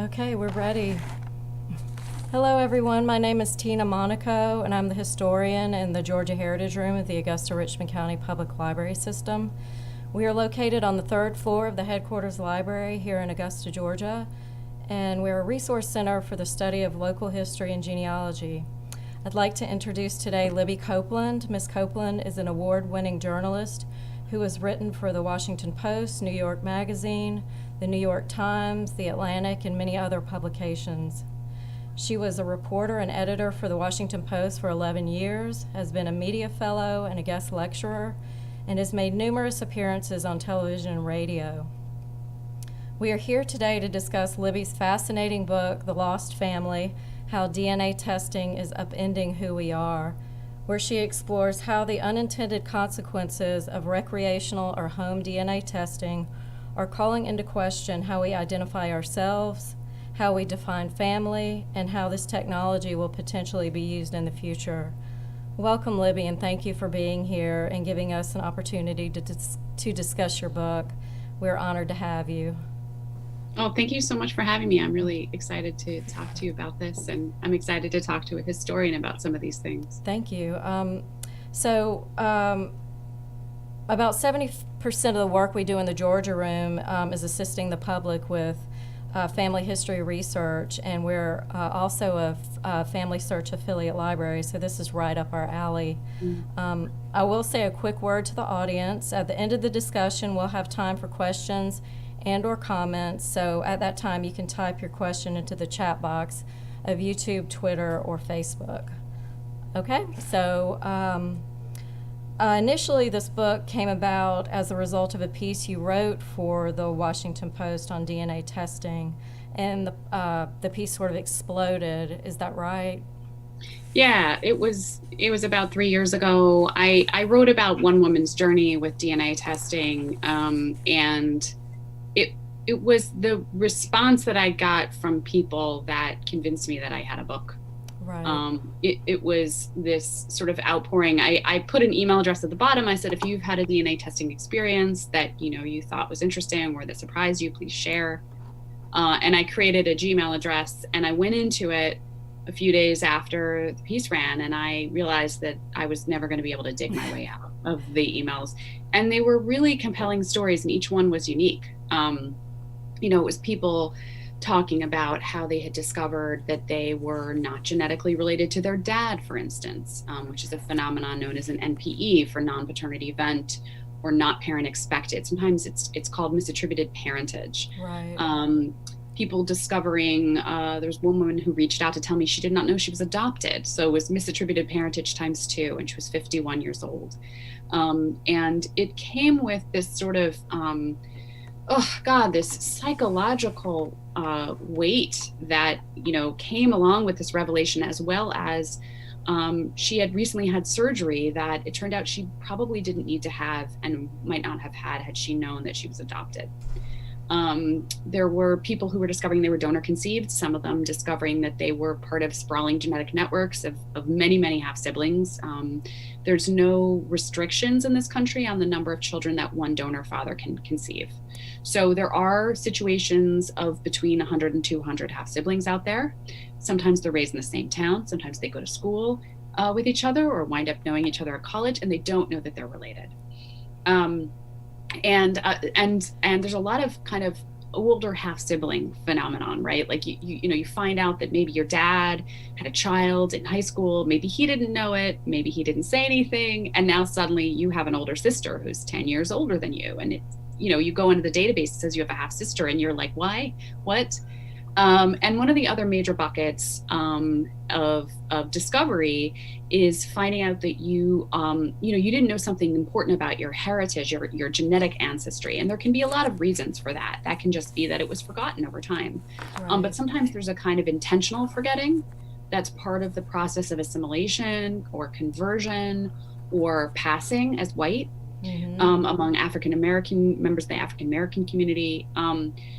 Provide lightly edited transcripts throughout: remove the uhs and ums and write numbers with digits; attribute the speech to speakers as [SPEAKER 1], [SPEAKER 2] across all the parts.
[SPEAKER 1] Okay, we're ready. Hello, everyone. My name is Tina Monaco, and I'm the historian in the Georgia Heritage Room at the Augusta-Richmond County Public Library System. We are located on the third floor of the headquarters library here in Augusta, Georgia, and we're a resource center for the study of local history and genealogy. I'd like to introduce today Libby Copeland. Ms. Copeland is an award-winning journalist who has written for the Washington Post, New York Magazine, the New York Times, the Atlantic, and many other publications. She was a reporter and editor for the Washington Post for 11 years, has been a media fellow and a guest lecturer, and has made numerous appearances on television and radio. We are here today to discuss Libby's fascinating book, The Lost Family: How DNA Testing is Upending Who We Are, where she explores how the unintended consequences of recreational or home DNA testing are calling into question how we identify ourselves, how we define family, and how this technology will potentially be used in the future. Welcome, Libby, and thank you for being here and giving us an opportunity to discuss your book. We're honored to have you.
[SPEAKER 2] Oh, thank you so much for having me. I'm really excited to talk to you about this, and I'm excited to talk to a historian about some of these things.
[SPEAKER 1] Thank you. About 70% of the work we do in the Georgia Room is assisting the public with family history research, and we're also a Family Search affiliate library, so this is right up our alley. I will say a quick word to the audience. At the end of the discussion, we'll have time for questions and or comments, so at that time you can type your question into the chat box of YouTube, Twitter, or Facebook. Okay, so initially this book came about as a result of a piece you wrote for the Washington Post on DNA testing, and the piece sort of exploded. Is that right?
[SPEAKER 2] Yeah, it was about 3 years ago. I wrote about one woman's journey with DNA testing, and it was the response that I got from people that convinced me that I had a book.
[SPEAKER 1] Right.
[SPEAKER 2] It was this sort of outpouring. I put an email address at the bottom. I said, if you've had a DNA testing experience that you thought was interesting or that surprised you, please share. And I created a Gmail address, and I went into it a few days after the piece ran, and I realized that I was never going to be able to dig my way out of the emails. And they were really compelling stories, and each one was unique. It was people talking about how they had discovered that they were not genetically related to their dad, for instance, which is a phenomenon known as an NPE, for non-paternity event or not parent expected. Sometimes it's called misattributed parentage.
[SPEAKER 1] Right.
[SPEAKER 2] People discovering, there's one woman who reached out to tell me she did not know she was adopted. So it was misattributed parentage times 2, and she was 51 years old. And it came with this sort of, this psychological weight that came along with this revelation, as well as she had recently had surgery that it turned out she probably didn't need to have and might not have had she known that she was adopted. There were people who were discovering they were donor conceived, some of them discovering that they were part of sprawling genetic networks of many, many half siblings. There's no restrictions in this country on the number of children that one donor father can conceive. So there are situations of between 100 and 200 half siblings out there. Sometimes they're raised in the same town. Sometimes they go to school with each other or wind up knowing each other at college, and they don't know that they're related. And there's a lot of kind of older half sibling phenomenon, right? Like you find out that maybe your dad had a child in high school, maybe he didn't know it, maybe he didn't say anything, and now suddenly you have an older sister who's 10 years older than you, and it's you go into the database, it says you have a half sister, and you're like, why? What? And one of the other major buckets of discovery is finding out that you didn't know something important about your heritage, your genetic ancestry. And there can be a lot of reasons for that. That can just be that it was forgotten over time.
[SPEAKER 1] Right.
[SPEAKER 2] But sometimes there's a kind of intentional forgetting that's part of the process of assimilation or conversion or passing as white. Among African-American members of the African-American community.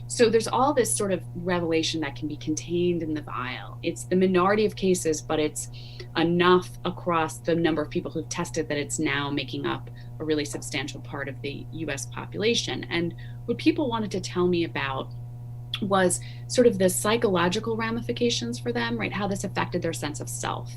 [SPEAKER 2] So there's all this sort of revelation that can be contained in the vial. It's the minority of cases, but it's enough across the number of people who've tested that it's now making up a really substantial part of the US population. And what people wanted to tell me about was sort of the psychological ramifications for them, right? How this affected their sense of self,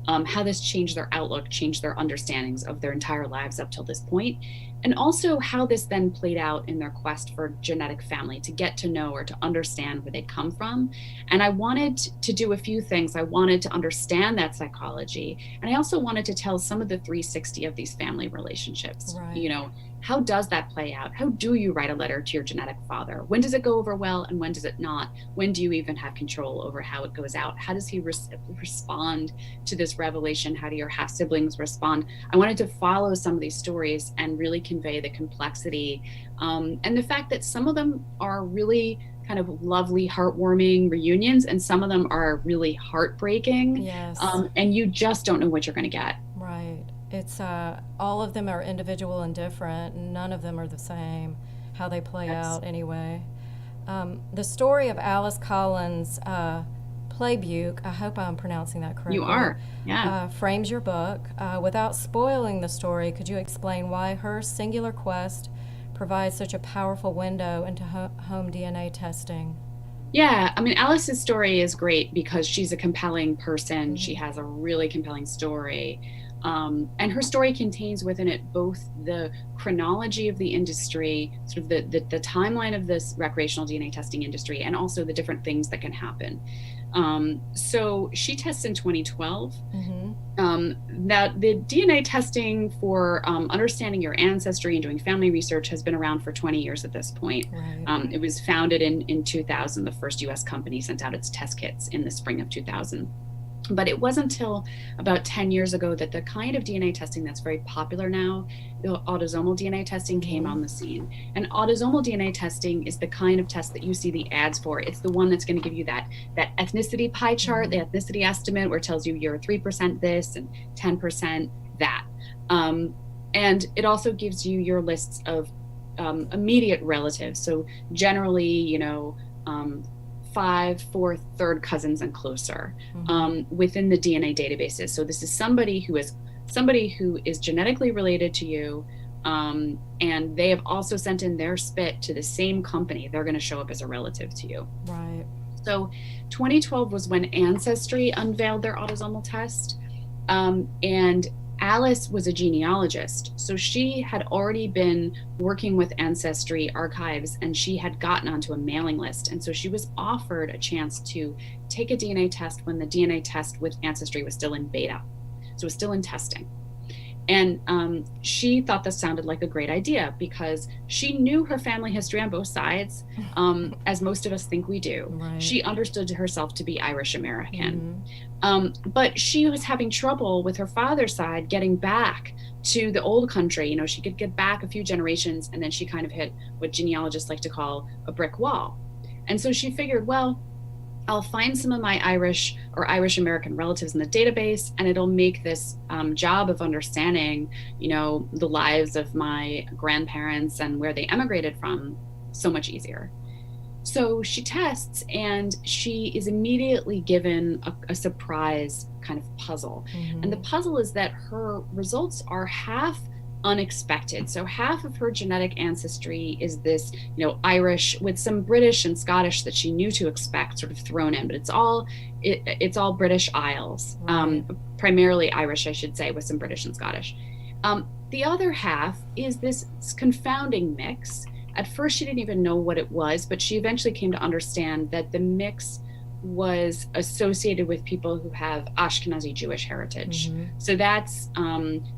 [SPEAKER 2] how this changed their outlook, changed their understandings of their entire lives up till this point, and also how this then played out in their quest for genetic family, to get to know or to understand where they come from. And I wanted to do a few things. I wanted to understand that psychology, and I also wanted to tell some of the 360 of these family relationships.
[SPEAKER 1] Right.
[SPEAKER 2] You know, how does that play out? How do you write a letter to your genetic father? When does it go over well, and when does it not? When do you even have control over how it goes out? How does he respond to this revelation? How do your half siblings respond? I wanted to follow some of these stories and really convey the complexity, and the fact that some of them are really kind of lovely, heartwarming reunions, and some of them are really heartbreaking.
[SPEAKER 1] Yes.
[SPEAKER 2] And you just don't know what you're going to get.
[SPEAKER 1] Right. It's all of them are individual and different. None of them are the same, how they play out anyway. The story of Alice Collins' Playbuke, I hope I'm pronouncing that correctly.
[SPEAKER 2] You are, yeah.
[SPEAKER 1] Frames your book. Without spoiling the story, could you explain why her singular quest provides such a powerful window into home DNA testing?
[SPEAKER 2] Yeah, I mean, Alice's story is great because she's a compelling person. She has a really compelling story. And her story contains within it both the chronology of the industry, sort of the timeline of this recreational DNA testing industry, and also the different things that can happen. So she tests in 2012. That the DNA testing for understanding your ancestry and doing family research has been around for 20 years at this point.
[SPEAKER 1] Right.
[SPEAKER 2] It was founded in 2000. The first US company sent out its test kits in the spring of 2000. But it wasn't until about 10 years ago that the kind of DNA testing that's very popular now, the autosomal DNA testing, came on the scene. And autosomal DNA testing is the kind of test that you see the ads for. It's the one that's going to give you that ethnicity pie chart, the ethnicity estimate, where it tells you you're 3% this and 10% that. And it also gives you your lists of immediate relatives. So generally, you know, 5, 4th, 3rd cousins and closer within the DNA databases. So this is somebody who is genetically related to you, and they have also sent in their spit to the same company. They're going to show up as a relative to you.
[SPEAKER 1] Right.
[SPEAKER 2] So 2012 was when Ancestry unveiled their autosomal test, and Alice was a genealogist, so she had already been working with Ancestry archives, and she had gotten onto a mailing list. And so she was offered a chance to take a DNA test when the DNA test with Ancestry was still in beta. So it was still in testing. And she thought this sounded like a great idea because she knew her family history on both sides, as most of us think we do.
[SPEAKER 1] Right.
[SPEAKER 2] She understood herself to be Irish American. But she was having trouble with her father's side getting back to the old country. You know, she could get back a few generations, and then she kind of hit what genealogists like to call a brick wall. And so she figured, well, I'll find some of my Irish or Irish American relatives in the database, and it'll make this job of understanding, you know, the lives of my grandparents and where they emigrated from so much easier. So she tests, and she is immediately given a surprise kind of puzzle. And the puzzle is that her results are half unexpected. So half of her genetic ancestry is this, you know, Irish with some British and Scottish that she knew to expect sort of thrown in, but it's all British Isles, primarily Irish, I should say, with some British and Scottish. The other half is this confounding mix. At first, she didn't even know what it was, but she eventually came to understand that the mix was associated with people who have Ashkenazi Jewish heritage. So that's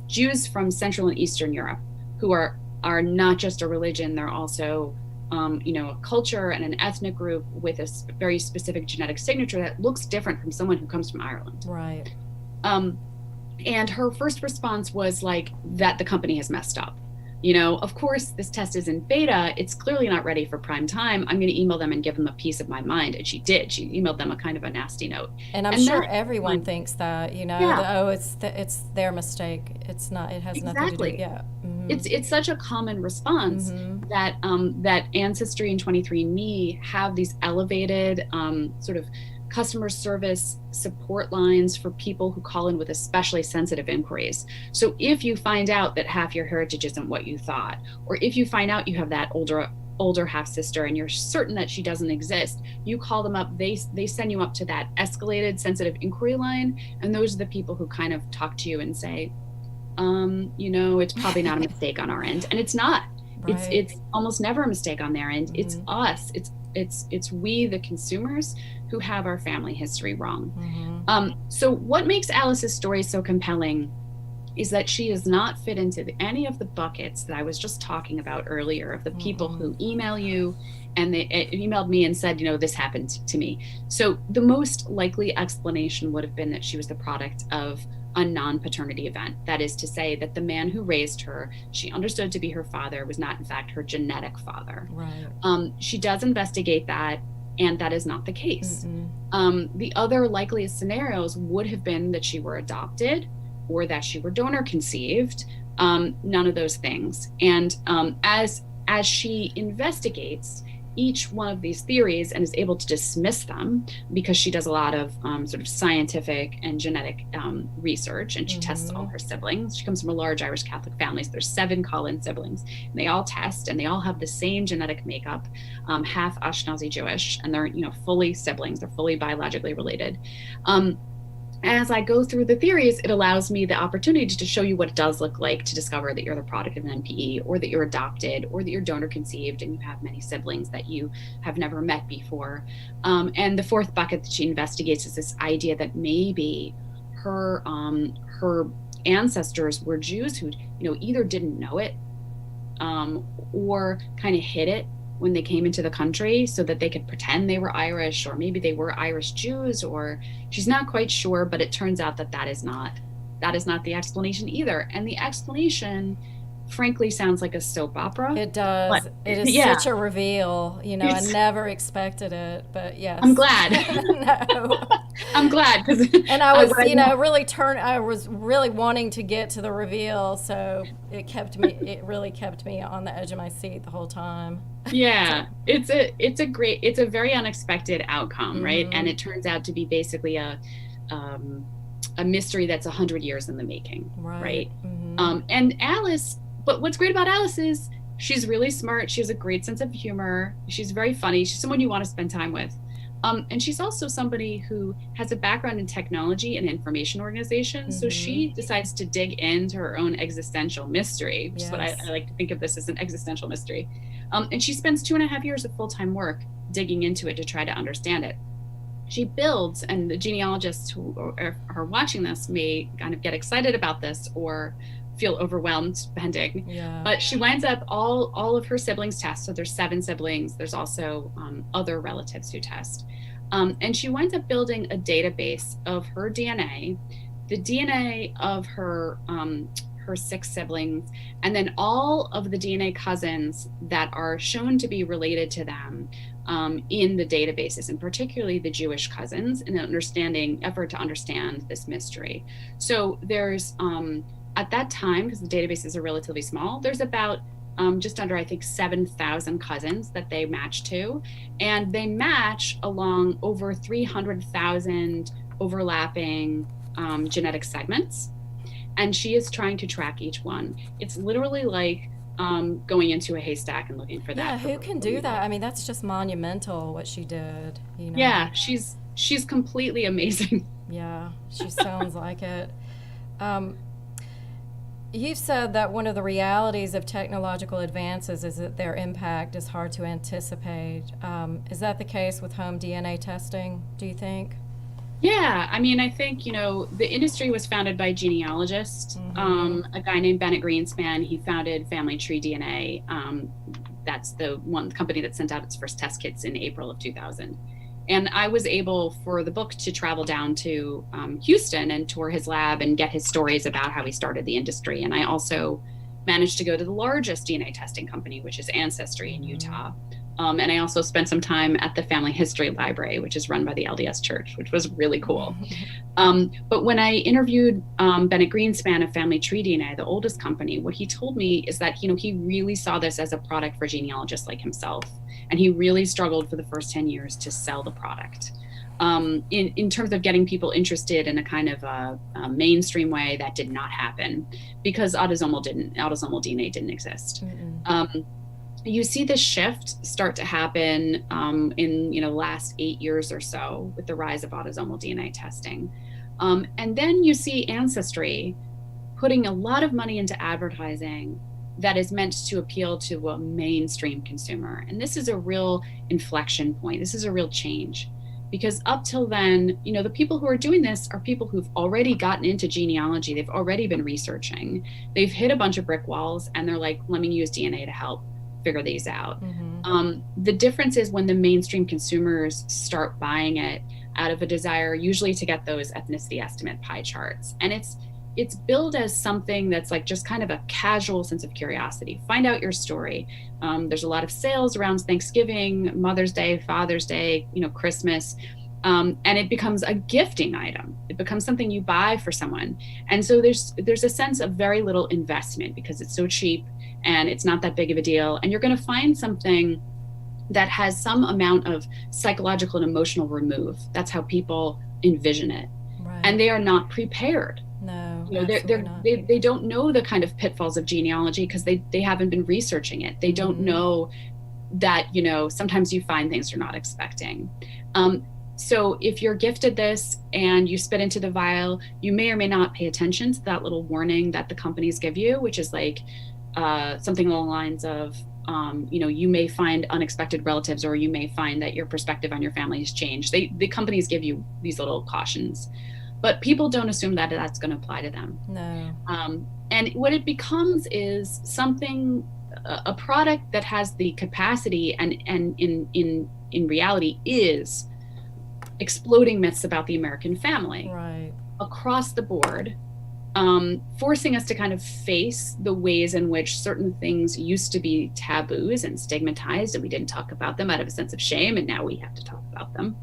[SPEAKER 2] Jews from Central and Eastern Europe, who are not just a religion, they're also you know, a culture and an ethnic group with a very specific genetic signature that looks different from someone who comes from Ireland.
[SPEAKER 1] Right.
[SPEAKER 2] And her first response was like, that the company has messed up. You know, of course, this test is in beta. It's clearly not ready for prime time. I'm going to email them and give them a piece of my mind. And she did. She emailed them a kind of a nasty note.
[SPEAKER 1] And I'm sure everyone thinks that, you know, it's their mistake. It's not. It has nothing to do. Yeah.
[SPEAKER 2] It's such a common response that that Ancestry and 23andMe have these elevated sort of customer service support lines for people who call in with especially sensitive inquiries. So if you find out that half your heritage isn't what you thought, or if you find out you have that older older half sister and you're certain that she doesn't exist, you call them up, they send you up to that escalated sensitive inquiry line, and those are the people who kind of talk to you and say, it's probably not a mistake on our end. And it's not. Right. It's almost never a mistake on their end. It's us. It's we, the consumers, who have our family history wrong. So what makes Alice's story so compelling is that she does not fit into any of the buckets that I was just talking about earlier, of the people who email you, and they emailed me and said, this happened to me. So the most likely explanation would have been that she was the product of a non-paternity event. That is to say that the man who raised her, she understood to be her father, was not in fact her genetic father. Right. She does investigate that, and that is not the case. The other likeliest scenarios would have been that she were adopted or that she were donor conceived. None of those things. And as she investigates each one of these theories and is able to dismiss them, because she does a lot of sort of scientific and genetic research, and she tests all her siblings. She comes from a large Irish Catholic family, so there's 7 Cullen siblings, and they all test, and they all have the same genetic makeup, half Ashkenazi Jewish, and they're fully siblings, they're fully biologically related. As I go through the theories, it allows me the opportunity to show you what it does look like to discover that you're the product of an NPE, or that you're adopted, or that you're donor conceived and you have many siblings that you have never met before. And the fourth bucket that she investigates is this idea that maybe her ancestors were Jews who either didn't know it or kind of hid it when they came into the country so that they could pretend they were Irish, or maybe they were Irish Jews, or she's not quite sure, but it turns out that is not the explanation either. And the explanation, frankly, sounds like a soap opera.
[SPEAKER 1] It does. But it is such a reveal. I never expected it, but yes.
[SPEAKER 2] I'm glad.
[SPEAKER 1] No.
[SPEAKER 2] I'm glad, because
[SPEAKER 1] and I was, I was really wanting to get to the reveal, so it really kept me on the edge of my seat the whole time.
[SPEAKER 2] Yeah, it's a very unexpected outcome, right? And it turns out to be basically a mystery that's 100 years in the making, right? And Alice, but what's great about Alice is she's really smart. She has a great sense of humor. She's very funny. She's someone you want to spend time with. And she's also somebody who has a background in technology and information organization. So she decides to dig into her own existential mystery, which is what I like to think of this as, an existential mystery. And she spends 2.5 years of full-time work digging into it to try to understand it. She builds, and the genealogists who are watching this may kind of get excited about this or feel overwhelmed, depending. But she winds up all of her siblings test. So there's 7 siblings. There's also other relatives who test. And she winds up building a database of her DNA, the DNA of her 6 siblings, and then all of the DNA cousins that are shown to be related to them in the databases, and particularly the Jewish cousins, in an effort to understand this mystery. So there's at that time, because the databases are relatively small, there's about just under, I think, 7,000 cousins that they match to, and they match along over 300,000 overlapping genetic segments. And she is trying to track each one. It's literally like going into a haystack and looking for that.
[SPEAKER 1] Yeah, who can do that? I mean, that's just monumental what she did.
[SPEAKER 2] Yeah, she's completely amazing.
[SPEAKER 1] Yeah, she sounds like it. You've said that one of the realities of technological advances is that their impact is hard to anticipate. Is that the case with home DNA testing, do you think?
[SPEAKER 2] Yeah, I mean, I think, the industry was founded by genealogists. A guy named Bennett Greenspan, he founded Family Tree DNA. That's the company that sent out its first test kits in April of 2000. And I was able, for the book, to travel down to Houston and tour his lab and get his stories about how he started the industry. And I also managed to go to the largest DNA testing company, which is Ancestry in Utah. And I also spent some time at the Family History Library, which is run by the LDS Church, which was really cool. But when I interviewed Bennett Greenspan of Family Tree DNA, the oldest company, what he told me is that, he really saw this as a product for genealogists like himself. And he really struggled for the first 10 years to sell the product. In terms of getting people interested in a kind of a mainstream way, that did not happen because autosomal DNA didn't exist. you see this shift start to happen in the last 8 years or so with the rise of autosomal DNA testing. And then you see Ancestry putting a lot of money into advertising that is meant to appeal to a mainstream consumer. And this is a real inflection point. This is a real change. Because up till then, the people who are doing this are people who've already gotten into genealogy. They've already been researching. They've hit a bunch of brick walls and they're like, let me use DNA to help figure these out. The difference is when the mainstream consumers start buying it out of a desire usually to get those ethnicity estimate pie charts. And it's billed as something that's like just kind of a casual sense of curiosity. Find out your story. There's a lot of sales around Thanksgiving, Mother's Day, Father's Day, Christmas. And it becomes a gifting item. It becomes something you buy for someone. And so there's a sense of very little investment because it's so cheap and it's not that big of a deal. And you're going to find something that has some amount of psychological and emotional remove. That's how people envision it.
[SPEAKER 1] Right.
[SPEAKER 2] And they are not prepared.
[SPEAKER 1] No,
[SPEAKER 2] they don't know the kind of pitfalls of genealogy because they haven't been researching it. They don't know that, sometimes you find things you're not expecting. So if you're gifted this and you spit into the vial, you may or may not pay attention to that little warning that the companies give you, which is like something along the lines of, you may find unexpected relatives, or you may find that your perspective on your family has changed. The companies give you these little cautions, but people don't assume that that's going to apply to them.
[SPEAKER 1] No.
[SPEAKER 2] And what it becomes is something, a product that has the capacity and in reality is exploding myths about the American family across the board, forcing us to kind of face the ways in which certain things used to be taboos and stigmatized, and we didn't talk about them out of a sense of shame, and now we have to talk about them.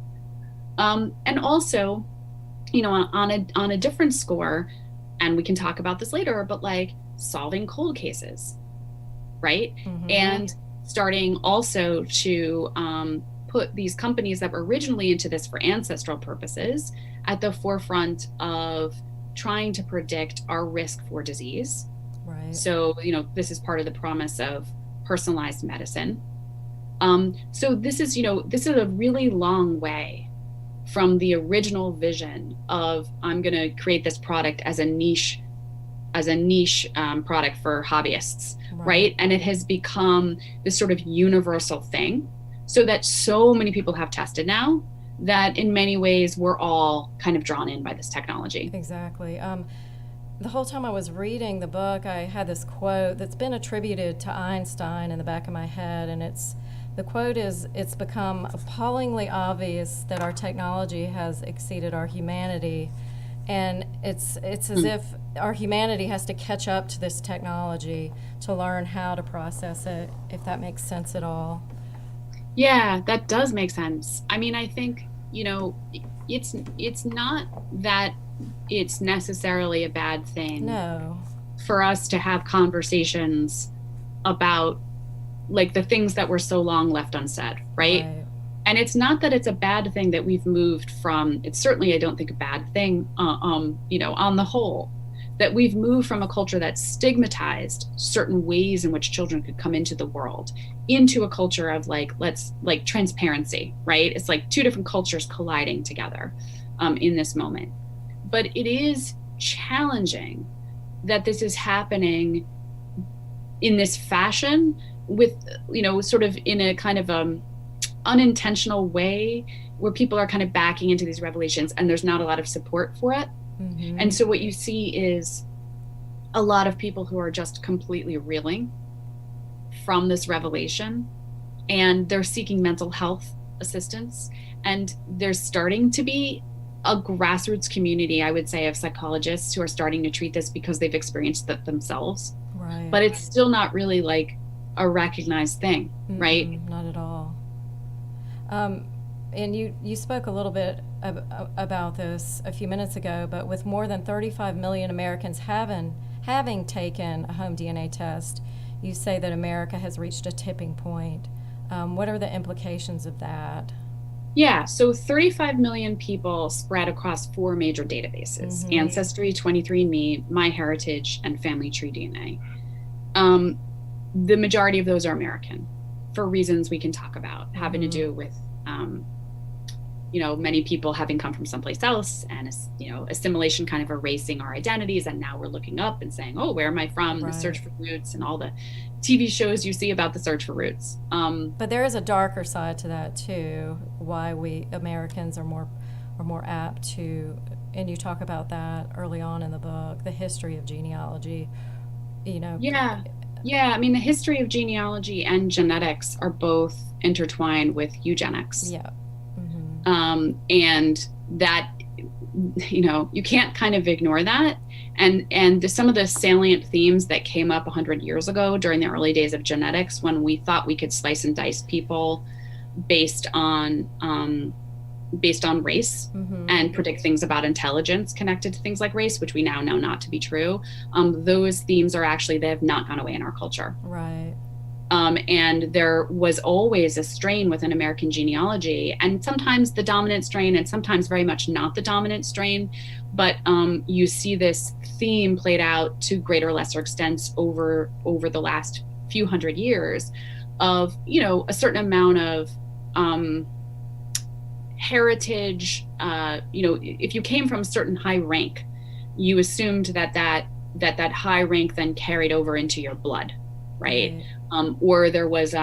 [SPEAKER 2] And also, on a different score, and we can talk about this later, but like solving cold cases, right? And starting also to put these companies that were originally into this for ancestral purposes at the forefront of trying to predict our risk for disease.
[SPEAKER 1] Right.
[SPEAKER 2] So, this is part of the promise of personalized medicine. So this is a really long way from the original vision of I'm going to create this product as a niche product for hobbyists, right? And it has become this sort of universal thing, so that so many people have tested now that in many ways we're all kind of drawn in by this technology.
[SPEAKER 1] Exactly. The whole time I was reading the book, I had this quote that's been attributed to Einstein in the back of my head, and the quote is, "It's become appallingly obvious that our technology has exceeded our humanity." And it's as if our humanity has to catch up to this technology to learn how to process it, if that makes sense at all.
[SPEAKER 2] Yeah, that does make sense. I mean, I think, it's not that it's necessarily a bad thing for us to have conversations about like the things that were so long left unsaid, right? And it's not that it's a bad thing that we've moved from, it's certainly, I don't think, a bad thing, on the whole, that we've moved from a culture that stigmatized certain ways in which children could come into the world into a culture of like transparency, right? It's like two different cultures colliding together in this moment. But it is challenging that this is happening in this fashion with, sort of in a kind of unintentional way where people are kind of backing into these revelations and there's not a lot of support for it. And so what you see is a lot of people who are just completely reeling from this revelation, and they're seeking mental health assistance. And there's starting to be a grassroots community, I would say, of psychologists who are starting to treat this because they've experienced it themselves.
[SPEAKER 1] Right.
[SPEAKER 2] But it's still not really like a recognized thing, right?
[SPEAKER 1] Not at all. And you spoke a little bit about this a few minutes ago, but with more than 35 million Americans having taken a home DNA test, you say that America has reached a tipping point. What are the implications of that?
[SPEAKER 2] Yeah, so 35 million people spread across 4 major databases: Ancestry, 23andMe, MyHeritage, and Family Tree DNA. The majority of those are American. for reasons we can talk about, having to do with, many people having come from someplace else, and, assimilation kind of erasing our identities. And now we're looking up and saying, oh, where am I from?
[SPEAKER 1] Right.
[SPEAKER 2] The search for roots, and all the TV shows you see about the search for roots.
[SPEAKER 1] But there is a darker side to that too, why we Americans are more apt to, and you talk about that early on in the book, the history of genealogy,
[SPEAKER 2] Yeah. I mean, the history of genealogy and genetics are both intertwined with eugenics.
[SPEAKER 1] Yeah.
[SPEAKER 2] And that, you can't kind of ignore that. And some of the salient themes that came up 100 years ago during the early days of genetics, when we thought we could slice and dice people based on race, and predict things about intelligence connected to things like race, which we now know not to be true. Those themes they have not gone away in our culture.
[SPEAKER 1] Right.
[SPEAKER 2] And there was always a strain within American genealogy, and sometimes the dominant strain and sometimes very much not the dominant strain. But you see this theme played out to greater or lesser extents over the last few hundred years of, a certain amount of heritage. If you came from a certain high rank, you assumed that high rank then carried over into your blood, right? Or there was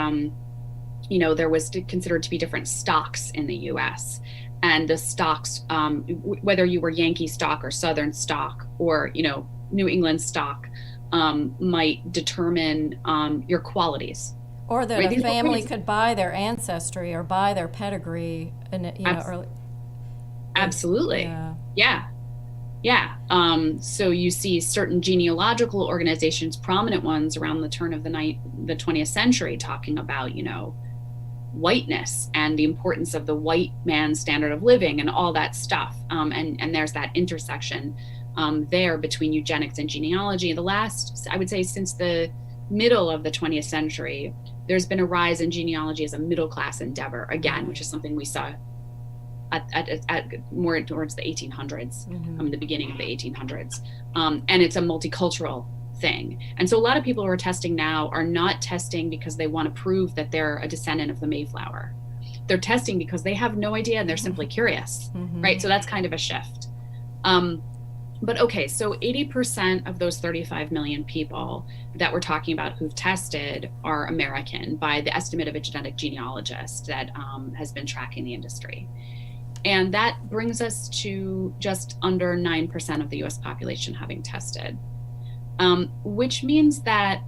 [SPEAKER 2] considered to be different stocks in the U.S. And the stocks, whether you were Yankee stock or Southern stock or, New England stock, might determine your qualities.
[SPEAKER 1] Or that a family could buy their ancestry or buy their pedigree, and early.
[SPEAKER 2] Absolutely, yeah. So you see certain genealogical organizations, prominent ones around the turn of the 20th century, talking about whiteness and the importance of the white man's standard of living and all that stuff. And there's that intersection there between eugenics and genealogy. I would say, since the middle of the 20th century, there's been a rise in genealogy as a middle class endeavor again, which is something we saw at more towards the 1800s, the beginning of the 1800s. And it's a multicultural thing. And so a lot of people who are testing now are not testing because they want to prove that they're a descendant of the Mayflower. They're testing because they have no idea and they're simply curious, right? So that's kind of a shift. But okay, so 80% of those 35 million people that we're talking about who've tested are American by the estimate of a genetic genealogist that has been tracking the industry. And that brings us to just under 9% of the US population having tested, which means that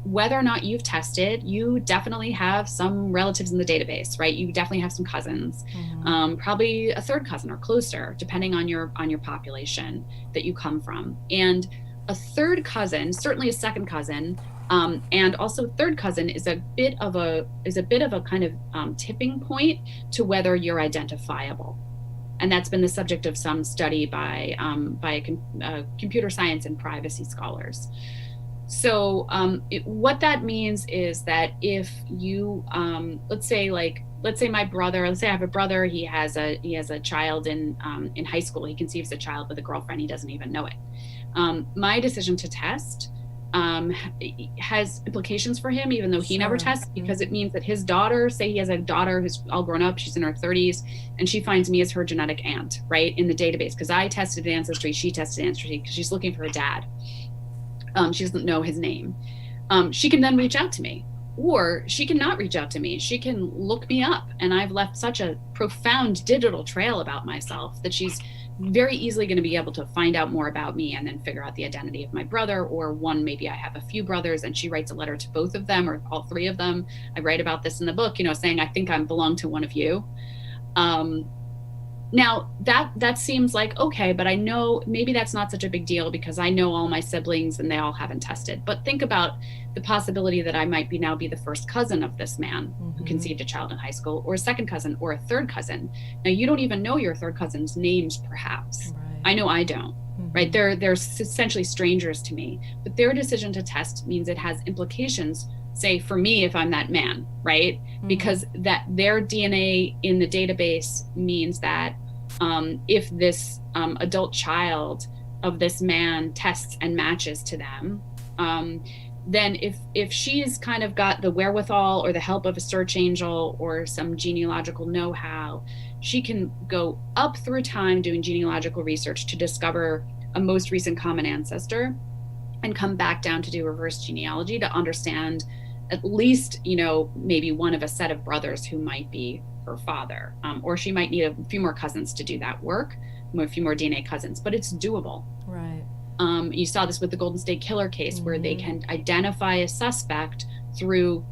[SPEAKER 2] whether or not you've tested, you definitely have some relatives in the database, right? You definitely have some cousins, probably a third cousin or closer, depending on your population that you come from. And a third cousin, certainly a second cousin, and also third cousin is a bit of a kind of tipping point to whether you're identifiable. And that's been the subject of some study by computer science and privacy scholars. So what that means is that if you, let's say my brother, let's say I have a brother, he has a child in high school, he conceives a child with a girlfriend, he doesn't even know it. My decision to test has implications for him, even though he never tests, because it means that his daughter, say he has a daughter who's all grown up, she's in her 30s, and she finds me as her genetic aunt, right, in the database, because I tested Ancestry, she tested Ancestry, because she's looking for her dad. She doesn't know his name. She can then reach out to me, or she can not reach out to me. She can look me up, and I've left such a profound digital trail about myself that she's very easily going to be able to find out more about me and then figure out the identity of my brother, or maybe I have a few brothers and she writes a letter to both of them or all three of them. I write about this in the book, saying I think I belong to one of you. Now that seems like, okay, but I know maybe that's not such a big deal because I know all my siblings and they all haven't tested. But think about the possibility that I might now be the first cousin of this man who conceived a child in high school, or a second cousin, or a third cousin. Now you don't even know your third cousin's names, perhaps. Right. I know I don't. Right? They're essentially strangers to me, but their decision to test means it has implications, say for me, if I'm that man, right? Because that their DNA in the database means that if this adult child of this man tests and matches to them, then if she's kind of got the wherewithal or the help of a search angel or some genealogical know-how, she can go up through time doing genealogical research to discover a most recent common ancestor and come back down to do reverse genealogy to understand at least, maybe one of a set of brothers who might be her father. Or she might need a few more cousins to do that work, a few more DNA cousins, but it's doable.
[SPEAKER 1] Right.
[SPEAKER 2] You saw this with the Golden State Killer case, where they can identify a suspect through,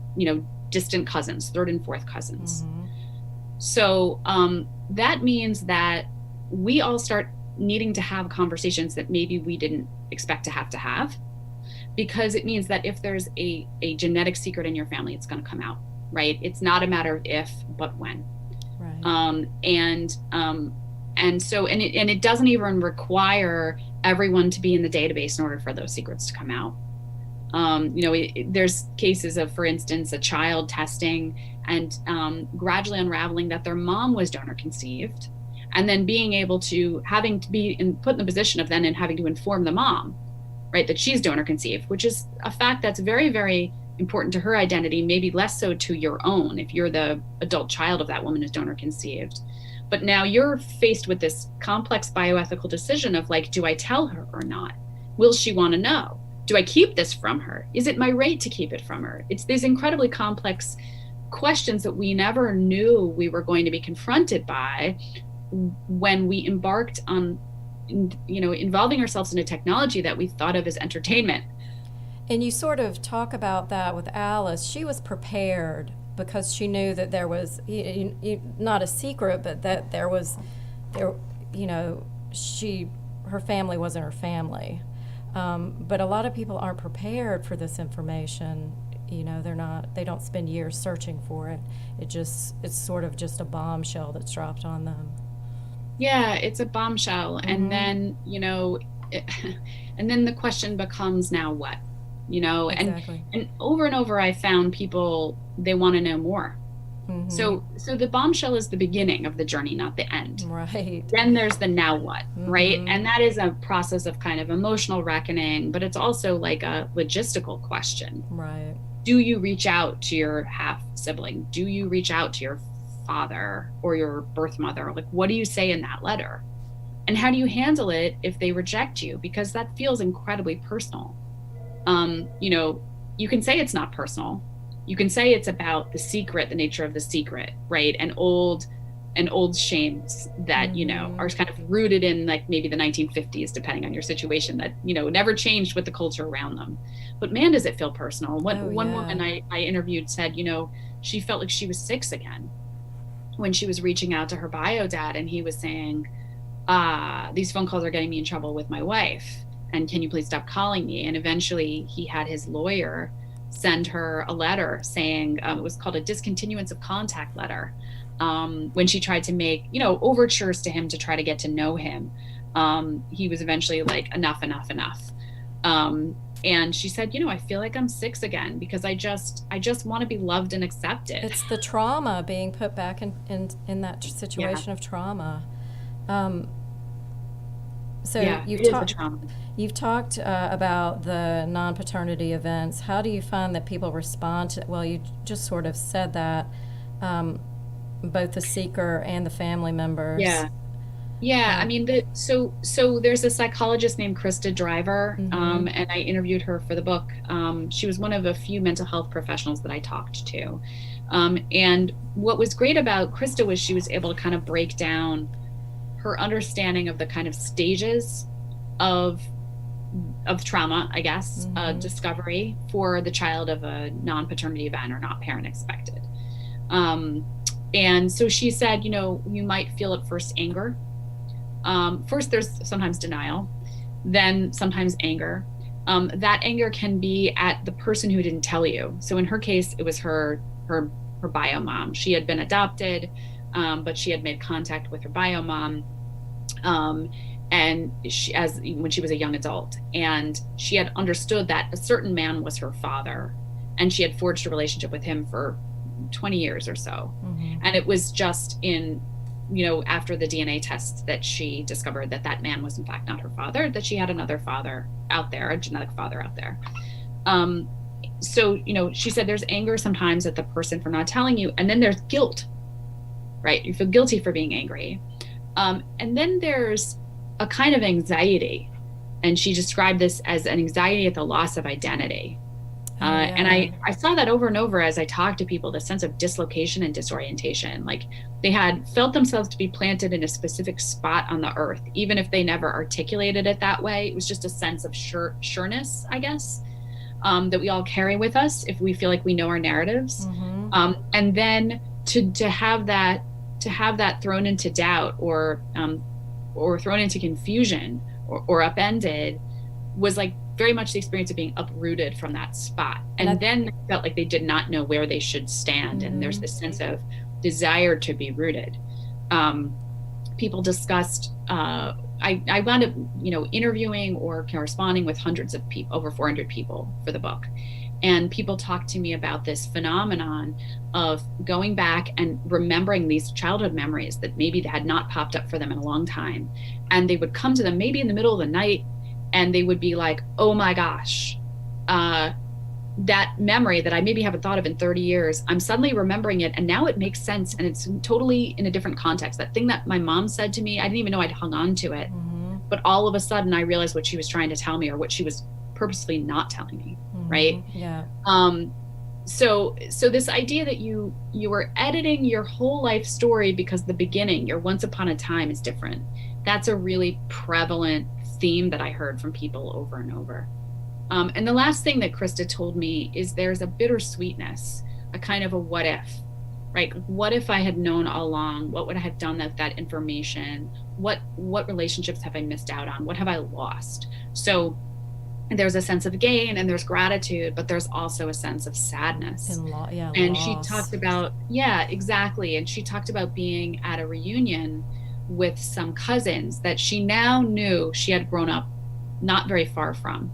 [SPEAKER 2] distant cousins, third and fourth cousins. So that means that we all start needing to have conversations that maybe we didn't expect to have, because it means that if there's a genetic secret in your family, it's going to come out, right? It's not a matter of if, but when. Right. And so it doesn't even require everyone to be in the database in order for those secrets to come out. There's cases of, for instance, a child testing and gradually unraveling that their mom was donor conceived, and then being able to having to be put in the position of then and having to inform the mom, right, that she's donor conceived, which is a fact that's very, very important to her identity, maybe less so to your own if you're the adult child of that woman who's donor conceived. But now you're faced with this complex bioethical decision of, like, do I tell her or not? Will she want to know? Do I keep this from her? Is it my right to keep it from her? It's these incredibly complex questions that we never knew we were going to be confronted by when we embarked on, involving ourselves in a technology that we thought of as entertainment.
[SPEAKER 1] And you sort of talk about that with Alice. She was prepared because she knew that there was not a secret, but that her family wasn't her family. But a lot of people aren't prepared for this information. They don't spend years searching for it. It's sort of just a bombshell that's dropped on them.
[SPEAKER 2] Yeah, it's a bombshell. And then, and then the question becomes, now what?
[SPEAKER 1] Exactly.
[SPEAKER 2] And over I found people, they want to know more. So the bombshell is the beginning of the journey, not the end.
[SPEAKER 1] Right.
[SPEAKER 2] Then there's the now what, right? And that is a process of kind of emotional reckoning, but it's also like a logistical question.
[SPEAKER 1] Right.
[SPEAKER 2] Do you reach out to your half sibling? Do you reach out to your father or your birth mother? Like, what do you say in that letter? And how do you handle it if they reject you? Because that feels incredibly personal. You can say it's not personal. You can say it's about the secret, the nature of the secret, right? And old shames that, are kind of rooted in, like, maybe the 1950s, depending on your situation, that, never changed with the culture around them. But man, does it feel personal. One woman I interviewed said, she felt like she was 6 again when she was reaching out to her bio dad, and he was saying, these phone calls are getting me in trouble with my wife, and can you please stop calling me? And eventually he had his lawyer send her a letter saying, it was called a discontinuance of contact letter, when she tried to make, overtures to him to try to get to know him. He was eventually like, enough. And she said, I feel like I'm 6 again because I just want to be loved and accepted.
[SPEAKER 1] It's the trauma being put back in that situation of trauma. You've talked about the non-paternity events. How do you find that people respond to, well, you just sort of said that, both the seeker and the family members.
[SPEAKER 2] I mean, so there's a psychologist named Krista Driver, and I interviewed her for the book. She was one of a few mental health professionals that I talked to. And what was great about Krista was she was able to kind of break down her understanding of the kind of stages of trauma, I guess, discovery for the child of a non-paternity event or not parent expected. And so she said, you might feel at first anger. First, there's sometimes denial, then sometimes anger. That anger can be at the person who didn't tell you. So in her case, it was her bio mom. She had been adopted, but she had made contact with her bio mom, and when she was a young adult, and she had understood that a certain man was her father, and she had forged a relationship with him for 20 years or so. And it was just after the DNA test that she discovered that man was in fact not her father, that she had another father out there, a genetic father out there. so, she said there's anger sometimes at the person for not telling you, and then there's guilt, right? You feel guilty for being angry. And then there's a kind of anxiety. And she described this as an anxiety at the loss of identity. And I saw that over and over as I talked to people, the sense of dislocation and disorientation. Like they had felt themselves to be planted in a specific spot on the earth, even if they never articulated it that way. It was just a sense of sureness, I guess, that we all carry with us if we feel like we know our narratives. And then to have that thrown into doubt or thrown into confusion or upended was like very much the experience of being uprooted from that spot. And then they felt like they did not know where they should stand. And there's this sense of desire to be rooted. People discussed, I wound up, interviewing or corresponding with hundreds of people, over 400 people for the book. And people talked to me about this phenomenon of going back and remembering these childhood memories that maybe had not popped up for them in a long time. And they would come to them maybe in the middle of the night, and they would be like, oh my gosh, that memory that I maybe haven't thought of in 30 years, I'm suddenly remembering it. And now it makes sense. And it's totally in a different context. That thing that my mom said to me, I didn't even know I'd hung on to it. But all of a sudden I realized what she was trying to tell me, or what she was purposely not telling me. Right.
[SPEAKER 1] Yeah.
[SPEAKER 2] So this idea that you were editing your whole life story because the beginning, your once upon a time, is different. That's a really prevalent theme that I heard from people over and over. And the last thing that Krista told me is there's a bittersweetness, a kind of a what if, right? What if I had known all along? What would I have done with that information? What relationships have I missed out on? What have I lost? So there's a sense of gain and there's gratitude, but there's also a sense of sadness. And
[SPEAKER 1] loss.
[SPEAKER 2] She talked about, exactly. And she talked about being at a reunion with some cousins that she now knew she had grown up not very far from.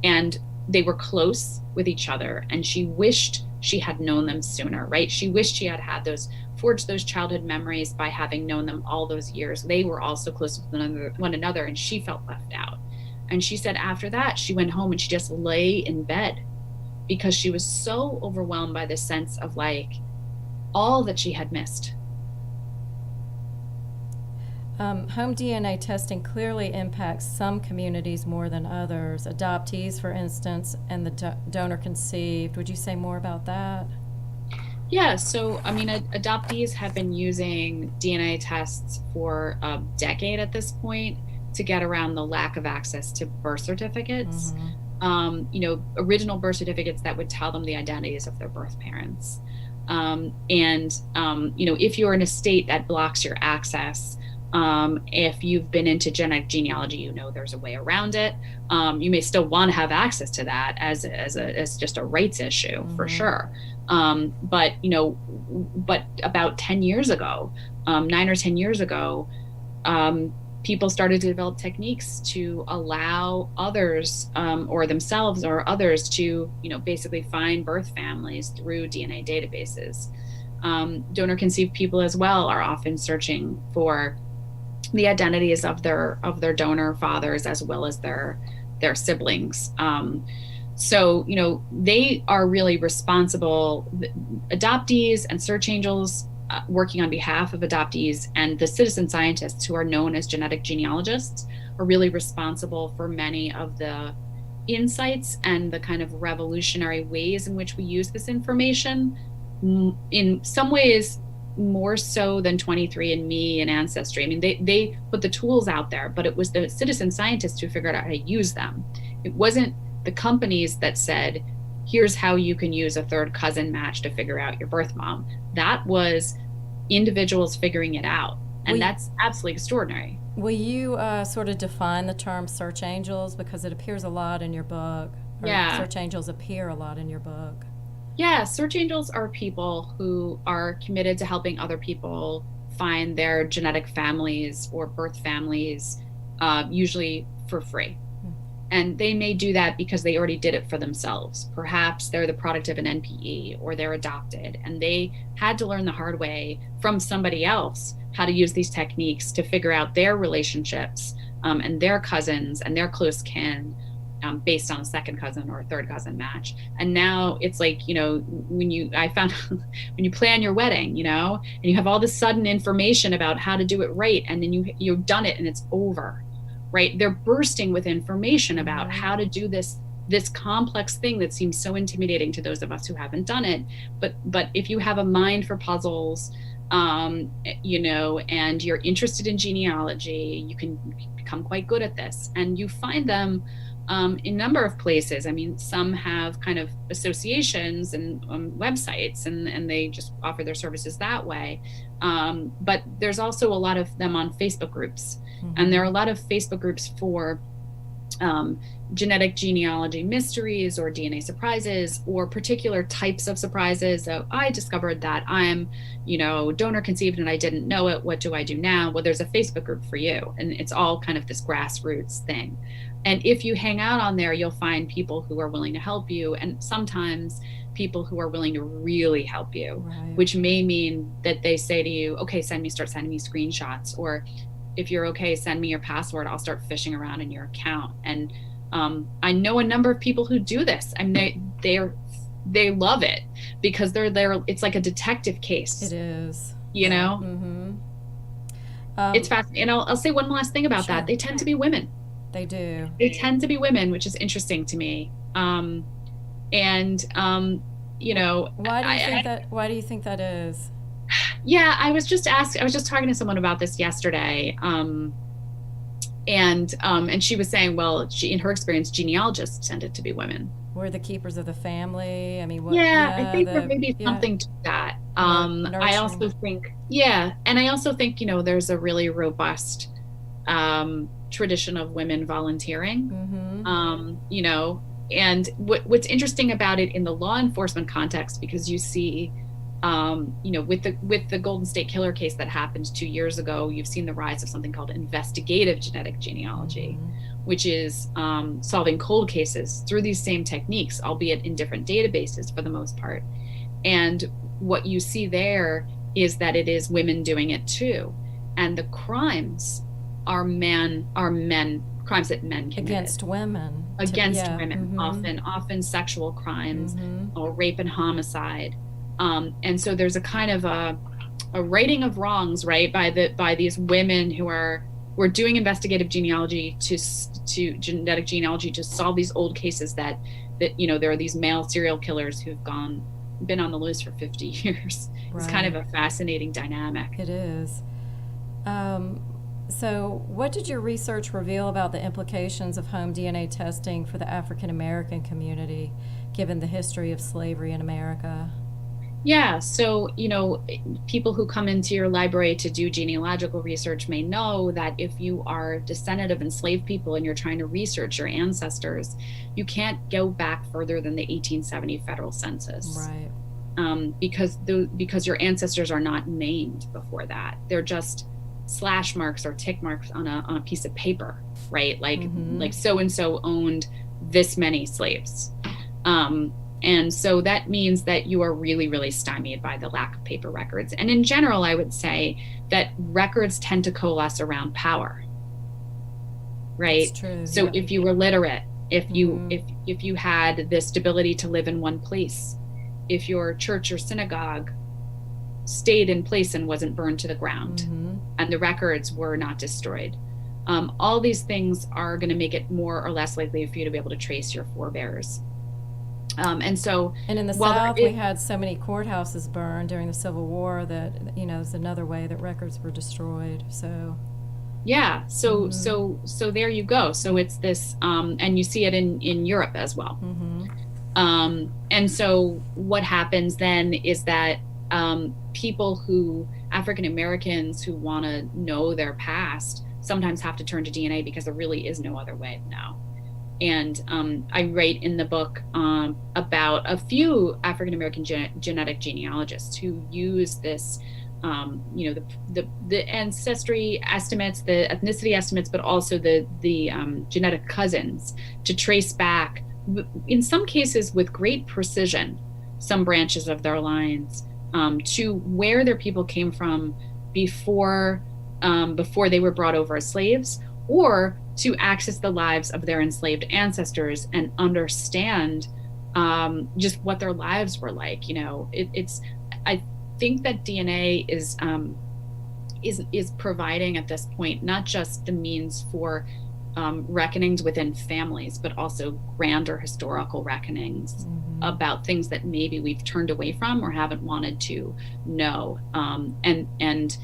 [SPEAKER 2] And they were close with each other. And she wished she had known them sooner, right? She wished she had forged those childhood memories by having known them all those years. They were also close with one another, and she felt left out. And she said after that, she went home and she just lay in bed because she was so overwhelmed by this sense of like all that she had missed.
[SPEAKER 1] Home DNA testing clearly impacts some communities more than others. Adoptees, for instance, and the donor conceived. Would you say more about that?
[SPEAKER 2] Yeah, so I mean, adoptees have been using DNA tests for a decade at this point to get around the lack of access to birth certificates. Original birth certificates that would tell them the identities of their birth parents. If you're in a state that blocks your access, if you've been into genetic genealogy, there's a way around it. You may still want to have access to that as just a rights issue for sure. But about 10 years ago, 9 or 10 years ago, people started to develop techniques to allow others or themselves or others to, basically find birth families through DNA databases. Donor conceived people as well are often searching for the identities of their donor fathers as well as their siblings. So they are really responsible. Adoptees and search angels working on behalf of adoptees and the citizen scientists who are known as genetic genealogists are really responsible for many of the insights and the kind of revolutionary ways in which we use this information. In some ways, more so than 23andMe and Ancestry. I mean, they put the tools out there, but it was the citizen scientists who figured out how to use them. It wasn't the companies that said, here's how you can use a third cousin match to figure out your birth mom. That was individuals figuring it out. And that's absolutely extraordinary.
[SPEAKER 1] Will you sort of define the term search angels? Because it appears a lot in your book. Search angels appear a lot in your book.
[SPEAKER 2] Yeah, search angels are people who are committed to helping other people find their genetic families or birth families, usually for free. And they may do that because they already did it for themselves. Perhaps they're the product of an NPE or they're adopted and they had to learn the hard way from somebody else how to use these techniques to figure out their relationships and their cousins and their close kin based on a second cousin or a third cousin match. And now it's like, you know, I found when you plan your wedding, you know, and you have all this sudden information about how to do it right, and then you've done it and it's over, right? They're bursting with information about how to do this complex thing that seems so intimidating to those of us who haven't done it. But if you have a mind for puzzles, you know, and you're interested in genealogy, you can become quite good at this. And you find them in a number of places. I mean, some have kind of associations and websites, and they just offer their services that way. But there's also a lot of them on Facebook groups. And there are a lot of Facebook groups for genetic genealogy mysteries or DNA surprises or particular types of surprises. So I discovered that I'm, you know, donor conceived and I didn't know it. What do I do now? Well, there's a Facebook group for you, and it's all kind of this grassroots thing. And if you hang out on there, you'll find people who are willing to help you, and sometimes people who are willing to really help you, which may mean that they say to you, okay, start sending me screenshots, or if you're okay, send me your password, I'll start fishing around in your account. And I know a number of people who do this. I mean, they love it because they're there. It's like a detective case.
[SPEAKER 1] It is.
[SPEAKER 2] You know? It's fascinating. And I'll say one last thing about that. They tend to be women.
[SPEAKER 1] They do.
[SPEAKER 2] They tend to be women, which is interesting to me. You know,
[SPEAKER 1] why do you think that is?
[SPEAKER 2] Yeah, I was just talking to someone about this yesterday. And she was saying, well, in her experience, genealogists tended to be women.
[SPEAKER 1] We're the keepers of the family. I mean,
[SPEAKER 2] I think there may be something to that. I also think, and I also think, you know, there's a really robust tradition of women volunteering. You know, and what's interesting about it in the law enforcement context, because you see, you know, with the Golden State Killer case that happened 2 years ago, you've seen the rise of something called investigative genetic genealogy, which is solving cold cases through these same techniques, albeit in different databases for the most part. And what you see there is that it is women doing it too, and the crimes are crimes that men committed
[SPEAKER 1] against women.
[SPEAKER 2] Often sexual crimes, or rape and homicide. And so there's a kind of a righting of wrongs, right, by these women who are doing investigative genealogy to genetic genealogy to solve these old cases that you know, there are these male serial killers who've been on the loose for 50 years. It's kind of a fascinating dynamic.
[SPEAKER 1] It is. So what did your research reveal about the implications of home DNA testing for the African American community, given the history of slavery in America?
[SPEAKER 2] Yeah, so, you know, people who come into your library to do genealogical research may know that if you are descendant of enslaved people and you're trying to research your ancestors, you can't go back further than the 1870 federal census.
[SPEAKER 1] Right.
[SPEAKER 2] Because your ancestors are not named before that. They're just slash marks or tick marks on a piece of paper, right? Like so and so owned this many slaves. And so that means that you are really, really stymied by the lack of paper records. And in general, I would say that records tend to coalesce around power, right?
[SPEAKER 1] That's true,
[SPEAKER 2] so if you were literate, if you had this ability to live in one place, if your church or synagogue stayed in place and wasn't burned to the ground, and the records were not destroyed, all these things are going to make it more or less likely for you to be able to trace your forebears. And in the
[SPEAKER 1] South, we had so many courthouses burned during the Civil War that, you know, it's another way that records were destroyed. So
[SPEAKER 2] yeah, so there you go. So it's this, and you see it in Europe as well. And so what happens then is that African Americans who want to know their past sometimes have to turn to DNA because there really is no other way to know. And I write in the book about a few African American genetic genealogists who use this, you know, the ancestry estimates, the ethnicity estimates, but also the genetic cousins to trace back, in some cases with great precision, some branches of their lines to where their people came from before they were brought over as slaves, or to access the lives of their enslaved ancestors and understand just what their lives were like. I think that DNA is providing at this point not just the means for reckonings within families, but also grander historical reckonings about things that maybe we've turned away from or haven't wanted to know. And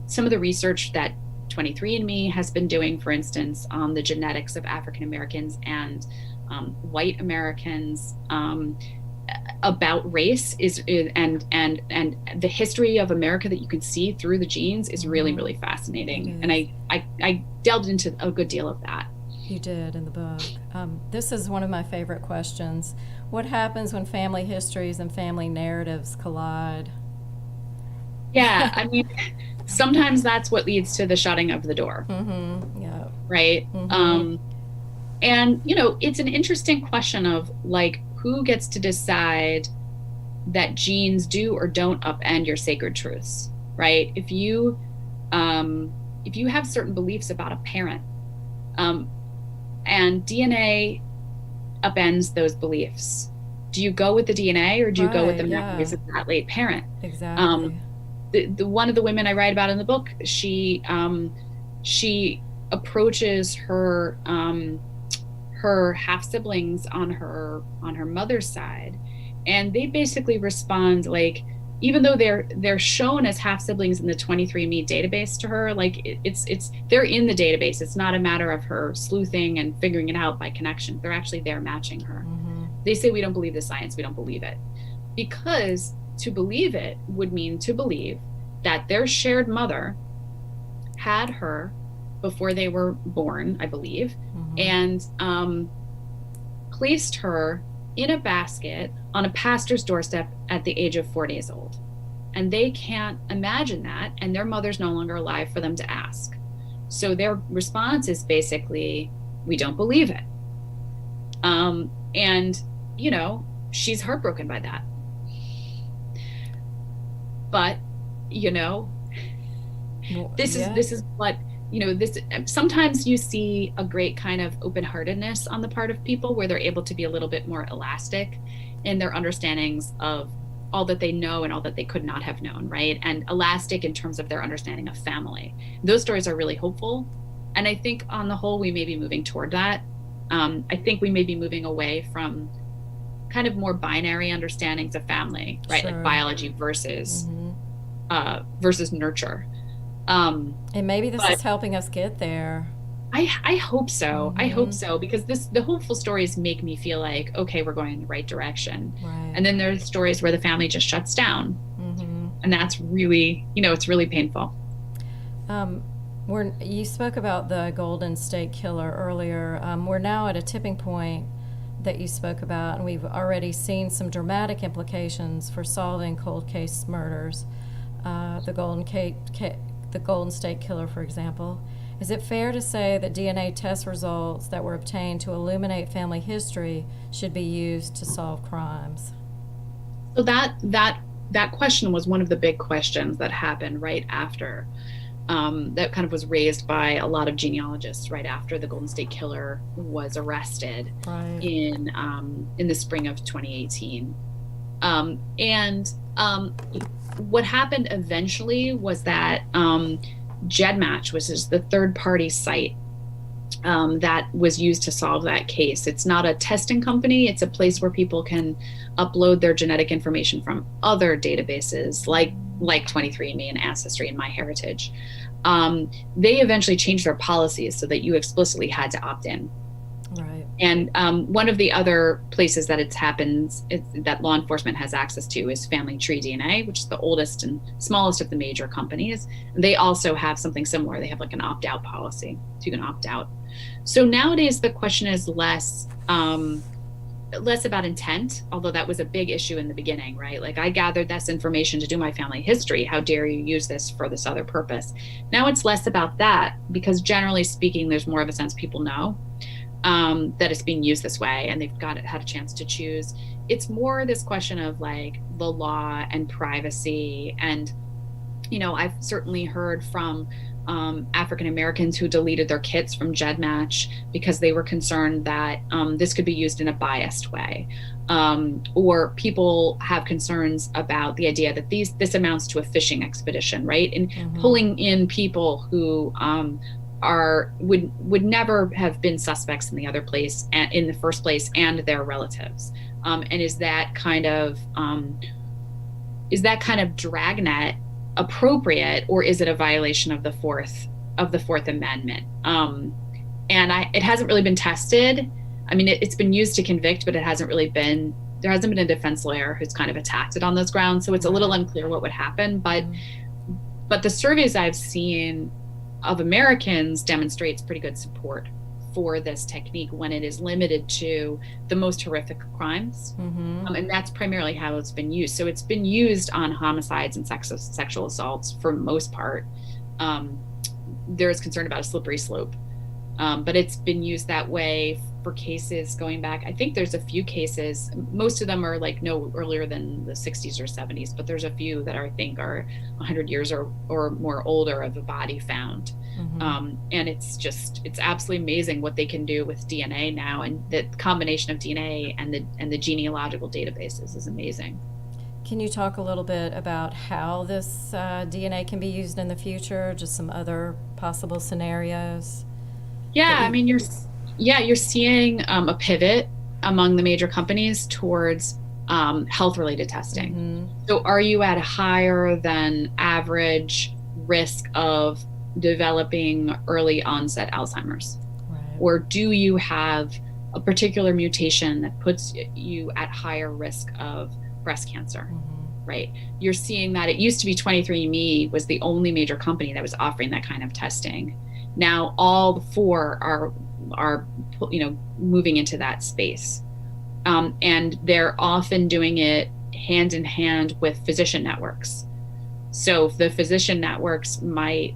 [SPEAKER 2] some of the research that 23andMe has been doing, for instance, on the genetics of African Americans and white Americans, about race and the history of America that you can see through the genes is really, really fascinating. And I delved into a good deal of that.
[SPEAKER 1] You did in the book. This is one of my favorite questions. What happens when family histories and family narratives collide?
[SPEAKER 2] Yeah, I mean, sometimes that's what leads to the shutting of the door.
[SPEAKER 1] Yeah.
[SPEAKER 2] Right. And it's an interesting question of like, who gets to decide that genes do or don't upend your sacred truths, right? If you have certain beliefs about a parent, and DNA upends those beliefs, do you go with the DNA or do you go with the memories of that late parent?
[SPEAKER 1] Exactly.
[SPEAKER 2] The one of the women I write about in the book, she approaches her half siblings on her mother's side, and they basically respond like, even though they're shown as half siblings in the 23andMe database to her, like it's they're in the database. It's not a matter of her sleuthing and figuring it out by connection. They're actually there matching her. They say, we don't believe the science, we don't believe it, because to believe it would mean to believe that their shared mother had her before they were born, I believe, and placed her in a basket on a pastor's doorstep at the age of 4 days old. And they can't imagine that, and their mother's no longer alive for them to ask. So their response is basically, we don't believe it. And she's heartbroken by that. But this is what this, sometimes you see a great kind of open-heartedness on the part of people where they're able to be a little bit more elastic in their understandings of all that they know and all that they could not have known, right? And elastic in terms of their understanding of family. Those stories are really hopeful. And I think on the whole, we may be moving toward that. I think we may be moving away from kind of more binary understandings of family, right? Like biology versus nurture.
[SPEAKER 1] And maybe this is helping us get there.
[SPEAKER 2] I hope so. I hope so, because the hopeful stories make me feel like, okay, we're going in the right direction.
[SPEAKER 1] Right.
[SPEAKER 2] And then there's stories where the family just shuts down. And that's really, it's really painful.
[SPEAKER 1] You spoke about the Golden State Killer earlier. We're now at a tipping point that you spoke about, and we've already seen some dramatic implications for solving cold case murders. The Golden State Killer, for example. Is it fair to say that DNA test results that were obtained to illuminate family history should be used to solve crimes?
[SPEAKER 2] So that question was one of the big questions that happened right after, that kind of was raised by a lot of genealogists right after the Golden State Killer was arrested in the spring of 2018. What happened eventually was that GEDmatch, which is the third-party site that was used to solve that case. It's not a testing company. It's a place where people can upload their genetic information from other databases like 23andMe and Ancestry and MyHeritage. They eventually changed their policies so that you explicitly had to opt in.
[SPEAKER 1] Right.
[SPEAKER 2] And one of the other places that it's happened that law enforcement has access to is Family Tree DNA, which is the oldest and smallest of the major companies. They also have something similar. They have like an opt-out policy, so you can opt out. So nowadays the question is less about intent, although that was a big issue in the beginning, right? Like, I gathered this information to do my family history. How dare you use this for this other purpose? Now it's less about that, because generally speaking, there's more of a sense people know that it's being used this way, and they've had a chance to choose. It's more this question of like the law and privacy and I've certainly heard from African Americans who deleted their kits from GEDmatch because they were concerned that this could be used in a biased way. Or people have concerns about the idea that this amounts to a fishing expedition, right? And pulling in people who would never have been suspects in the other place in the first place, and their relatives. And is that kind of dragnet appropriate, or is it a violation of the Fourth Amendment? It hasn't really been tested. I mean, it's been used to convict, but there hasn't been a defense lawyer who's kind of attacked it on those grounds. So it's a little unclear what would happen. But the surveys I've seen of Americans demonstrates pretty good support for this technique when it is limited to the most horrific crimes. And that's primarily how it's been used. So it's been used on homicides and sexual assaults for the most part. There is concern about a slippery slope. But it's been used that way for cases going back. I think there's a few cases, most of them are like no earlier than the 60s or 70s, but there's a few that I think are 100 years or more older of a body found. And it's absolutely amazing what they can do with DNA now. And the combination of DNA and the genealogical databases is amazing.
[SPEAKER 1] Can you talk a little bit about how this DNA can be used in the future, just some other possible scenarios?
[SPEAKER 2] Yeah, I mean, you're seeing a pivot among the major companies towards health-related testing. So are you at a higher than average risk of developing early onset Alzheimer's?
[SPEAKER 1] Right.
[SPEAKER 2] Or do you have a particular mutation that puts you at higher risk of breast cancer? Right. You're seeing that. It used to be 23andMe was the only major company that was offering that kind of testing. Now all the four are moving into that space, and they're often doing it hand in hand with physician networks. So the physician networks might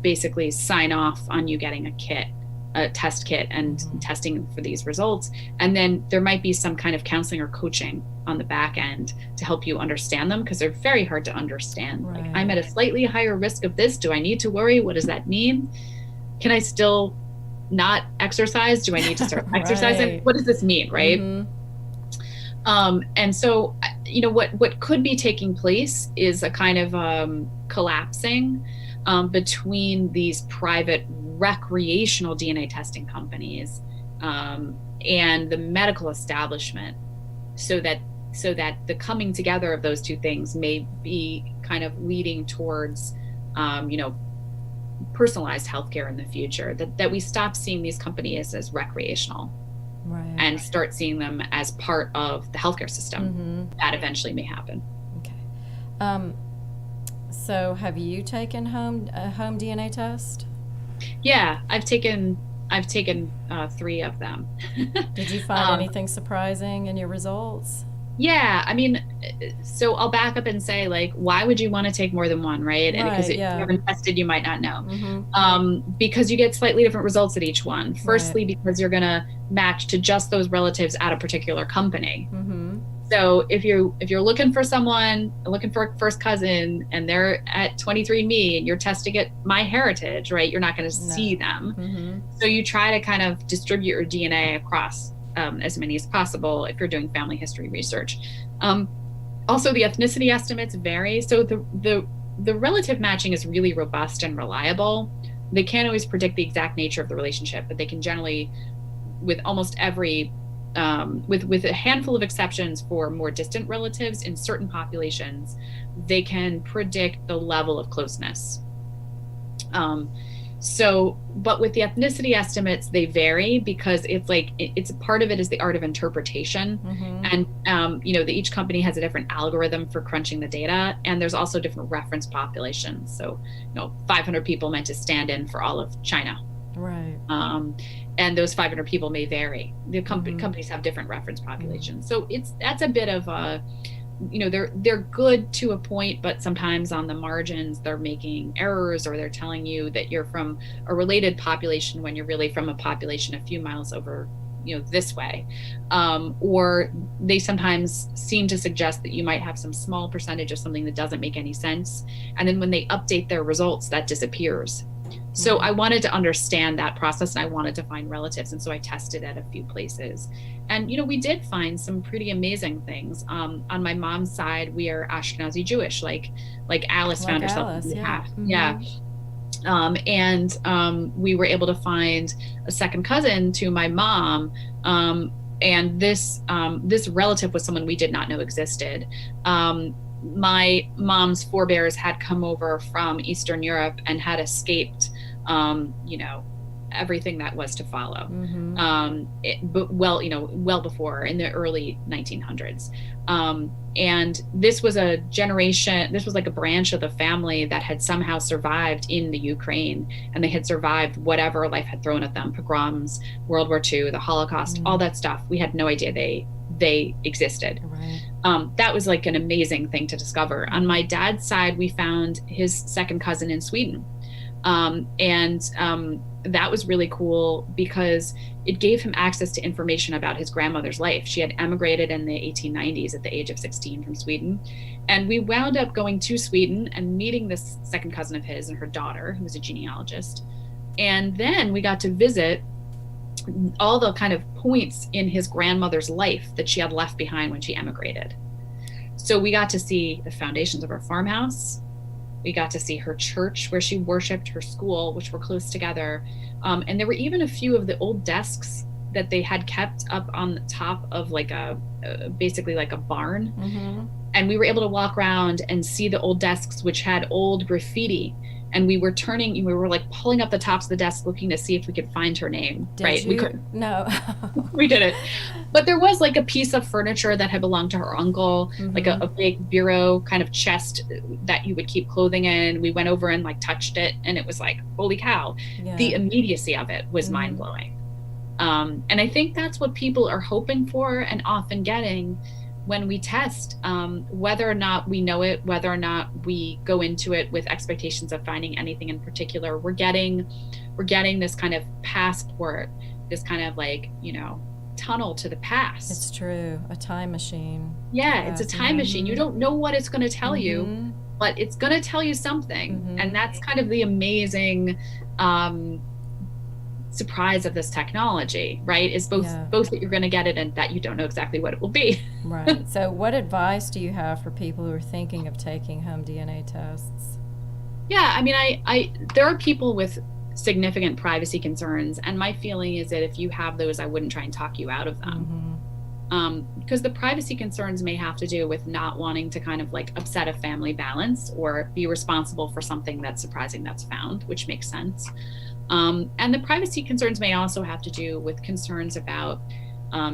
[SPEAKER 2] basically sign off on you getting a test kit and testing for these results, and then there might be some kind of counseling or coaching on the back end to help you understand them, because they're very hard to understand.
[SPEAKER 1] Right.
[SPEAKER 2] Like, I'm at a slightly higher risk of this. Do I need to worry? What does that mean? Can I still not exercise? Do I need to start exercising?
[SPEAKER 1] Right.
[SPEAKER 2] What does this mean, right? And so, what could be taking place is a kind of collapsing between these private recreational DNA testing companies and the medical establishment, so that the coming together of those two things may be kind of leading towards personalized healthcare in the future, that we stop seeing these companies as recreational,
[SPEAKER 1] right,
[SPEAKER 2] and start seeing them as part of the healthcare system. That eventually may happen.
[SPEAKER 1] Okay. So have you taken a home DNA test?
[SPEAKER 2] Yeah, I've taken 3 of them.
[SPEAKER 1] Did you find anything surprising in your results?
[SPEAKER 2] Yeah, I mean, so I'll back up and say, like, why would you want to take more than one, right? And because if you haven't tested, you might not know. Because you get slightly different results at each one. Firstly, because you're going to match to just those relatives at a particular company. So if you're looking for someone, looking for a first cousin, and they're at 23andMe and you're testing it MyHeritage, right? You're not going to see them. So you try to kind of distribute your DNA across as many as possible if you're doing family history research. Also, the ethnicity estimates vary. So the relative matching is really robust and reliable. They can't always predict the exact nature of the relationship, but they can generally, with almost every with a handful of exceptions for more distant relatives in certain populations, they can predict the level of closeness. But with the ethnicity estimates, they vary because it's part of it is the art of interpretation. And, each company has a different algorithm for crunching the data. And there's also different reference populations. So, 500 people meant to stand in for all of China.
[SPEAKER 1] Right.
[SPEAKER 2] And those 500 people may vary. The companies have different reference populations. So that's a bit of a, they're good to a point, but sometimes on the margins they're making errors, or they're telling you that you're from a related population when you're really from a population a few miles over, this way. Or they sometimes seem to suggest that you might have some small percentage of something that doesn't make any sense. And then when they update their results, that disappears. So I wanted to understand that process, and I wanted to find relatives. And so I tested at a few places. And, we did find some pretty amazing things. On my mom's side, we are Ashkenazi Jewish, like Alice found herself in half. Yeah. We were able to find a second cousin to my mom. And this relative was someone we did not know existed. My mom's forebears had come over from Eastern Europe and had escaped, everything that was to follow. But well before, in the early 1900s. And this was a generation, this was like a branch of the family that had somehow survived in the Ukraine, and they had survived whatever life had thrown at them, pogroms, World War II, the Holocaust, all that stuff. We had no idea they existed.
[SPEAKER 1] Right.
[SPEAKER 2] That was like an amazing thing to discover. On my dad's side, we found his second cousin in Sweden. That was really cool because it gave him access to information about his grandmother's life. She had emigrated in the 1890s at the age of 16 from Sweden. And we wound up going to Sweden and meeting this second cousin of his and her daughter, who was a genealogist. And then we got to visit all the kind of points in his grandmother's life that she had left behind when she emigrated. So we got to see the foundations of her farmhouse. We got to see her church where she worshiped, her school, which were close together. And there were even a few of the old desks that they had kept up on the top of like basically like a barn. And we were able to walk around and see the old desks, which had old graffiti. And we were like pulling up the tops of the desk looking to see if we could find her name.
[SPEAKER 1] Did you?
[SPEAKER 2] We couldn't.
[SPEAKER 1] No.
[SPEAKER 2] We didn't. But there was like a piece of furniture that had belonged to her uncle, like a big bureau kind of chest that you would keep clothing in. We went over and like touched it, and it was like, holy cow. Yeah. The immediacy of it was mind blowing. And I think that's what people are hoping for and often getting when we test, whether or not we know it, whether or not we go into it with expectations of finding anything in particular, we're getting this kind of passport, this kind of like, tunnel to the past.
[SPEAKER 1] It's true. A time machine.
[SPEAKER 2] Yeah, it's a time machine. You don't know what it's going to tell you, but it's going to tell you something. And that's kind of the amazing surprise of this technology, right? Is both that you're going to get it and that you don't know exactly what it will be.
[SPEAKER 1] Right. So what advice do you have for people who are thinking of taking home DNA tests?
[SPEAKER 2] Yeah, I mean, there are people with significant privacy concerns, and my feeling is that if you have those, I wouldn't try and talk you out of them. Because the privacy concerns may have to do with not wanting to kind of like upset a family balance or be responsible for something that's surprising that's found, which makes sense. And the privacy concerns may also have to do with concerns about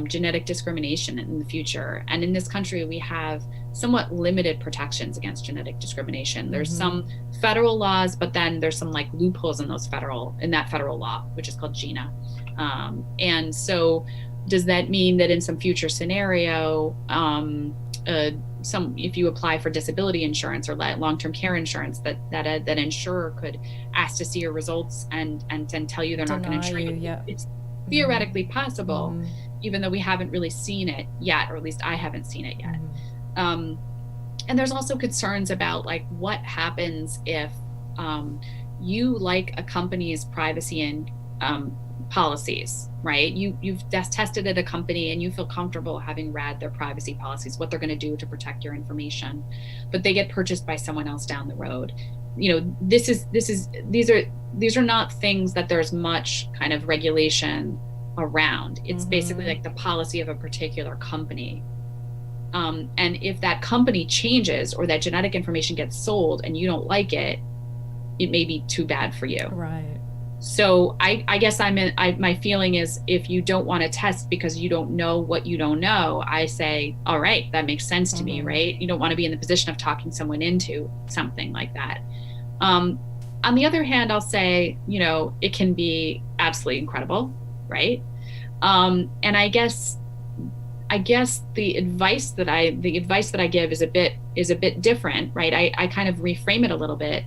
[SPEAKER 2] genetic discrimination in the future. And in this country, we have somewhat limited protections against genetic discrimination. There's some federal laws, but then there's some like loopholes in that federal law, which is called GINA. And so does that mean that in some future scenario, if you apply for disability insurance or long-term care insurance, that insurer could ask to see your results and tell you they're not going to insure you?
[SPEAKER 1] Yeah.
[SPEAKER 2] It's theoretically possible, even though we haven't really seen it yet, or at least I haven't seen it yet. And there's also concerns about like what happens if you like a company's privacy and policies, right? You've tested at a company and you feel comfortable having read their privacy policies, what they're going to do to protect your information, but they get purchased by someone else down the road. These are not things that there's much kind of regulation around. It's basically like the policy of a particular company. And if that company changes or that genetic information gets sold and you don't like it, it may be too bad for you.
[SPEAKER 1] Right.
[SPEAKER 2] So I guess my feeling is if you don't want to test because you don't know what you don't know, I say, all right, that makes sense to me, right? You don't want to be in the position of talking someone into something like that. On the other hand, I'll say, it can be absolutely incredible, right? And I guess the advice that I give is a bit different, right? I kind of reframe it a little bit.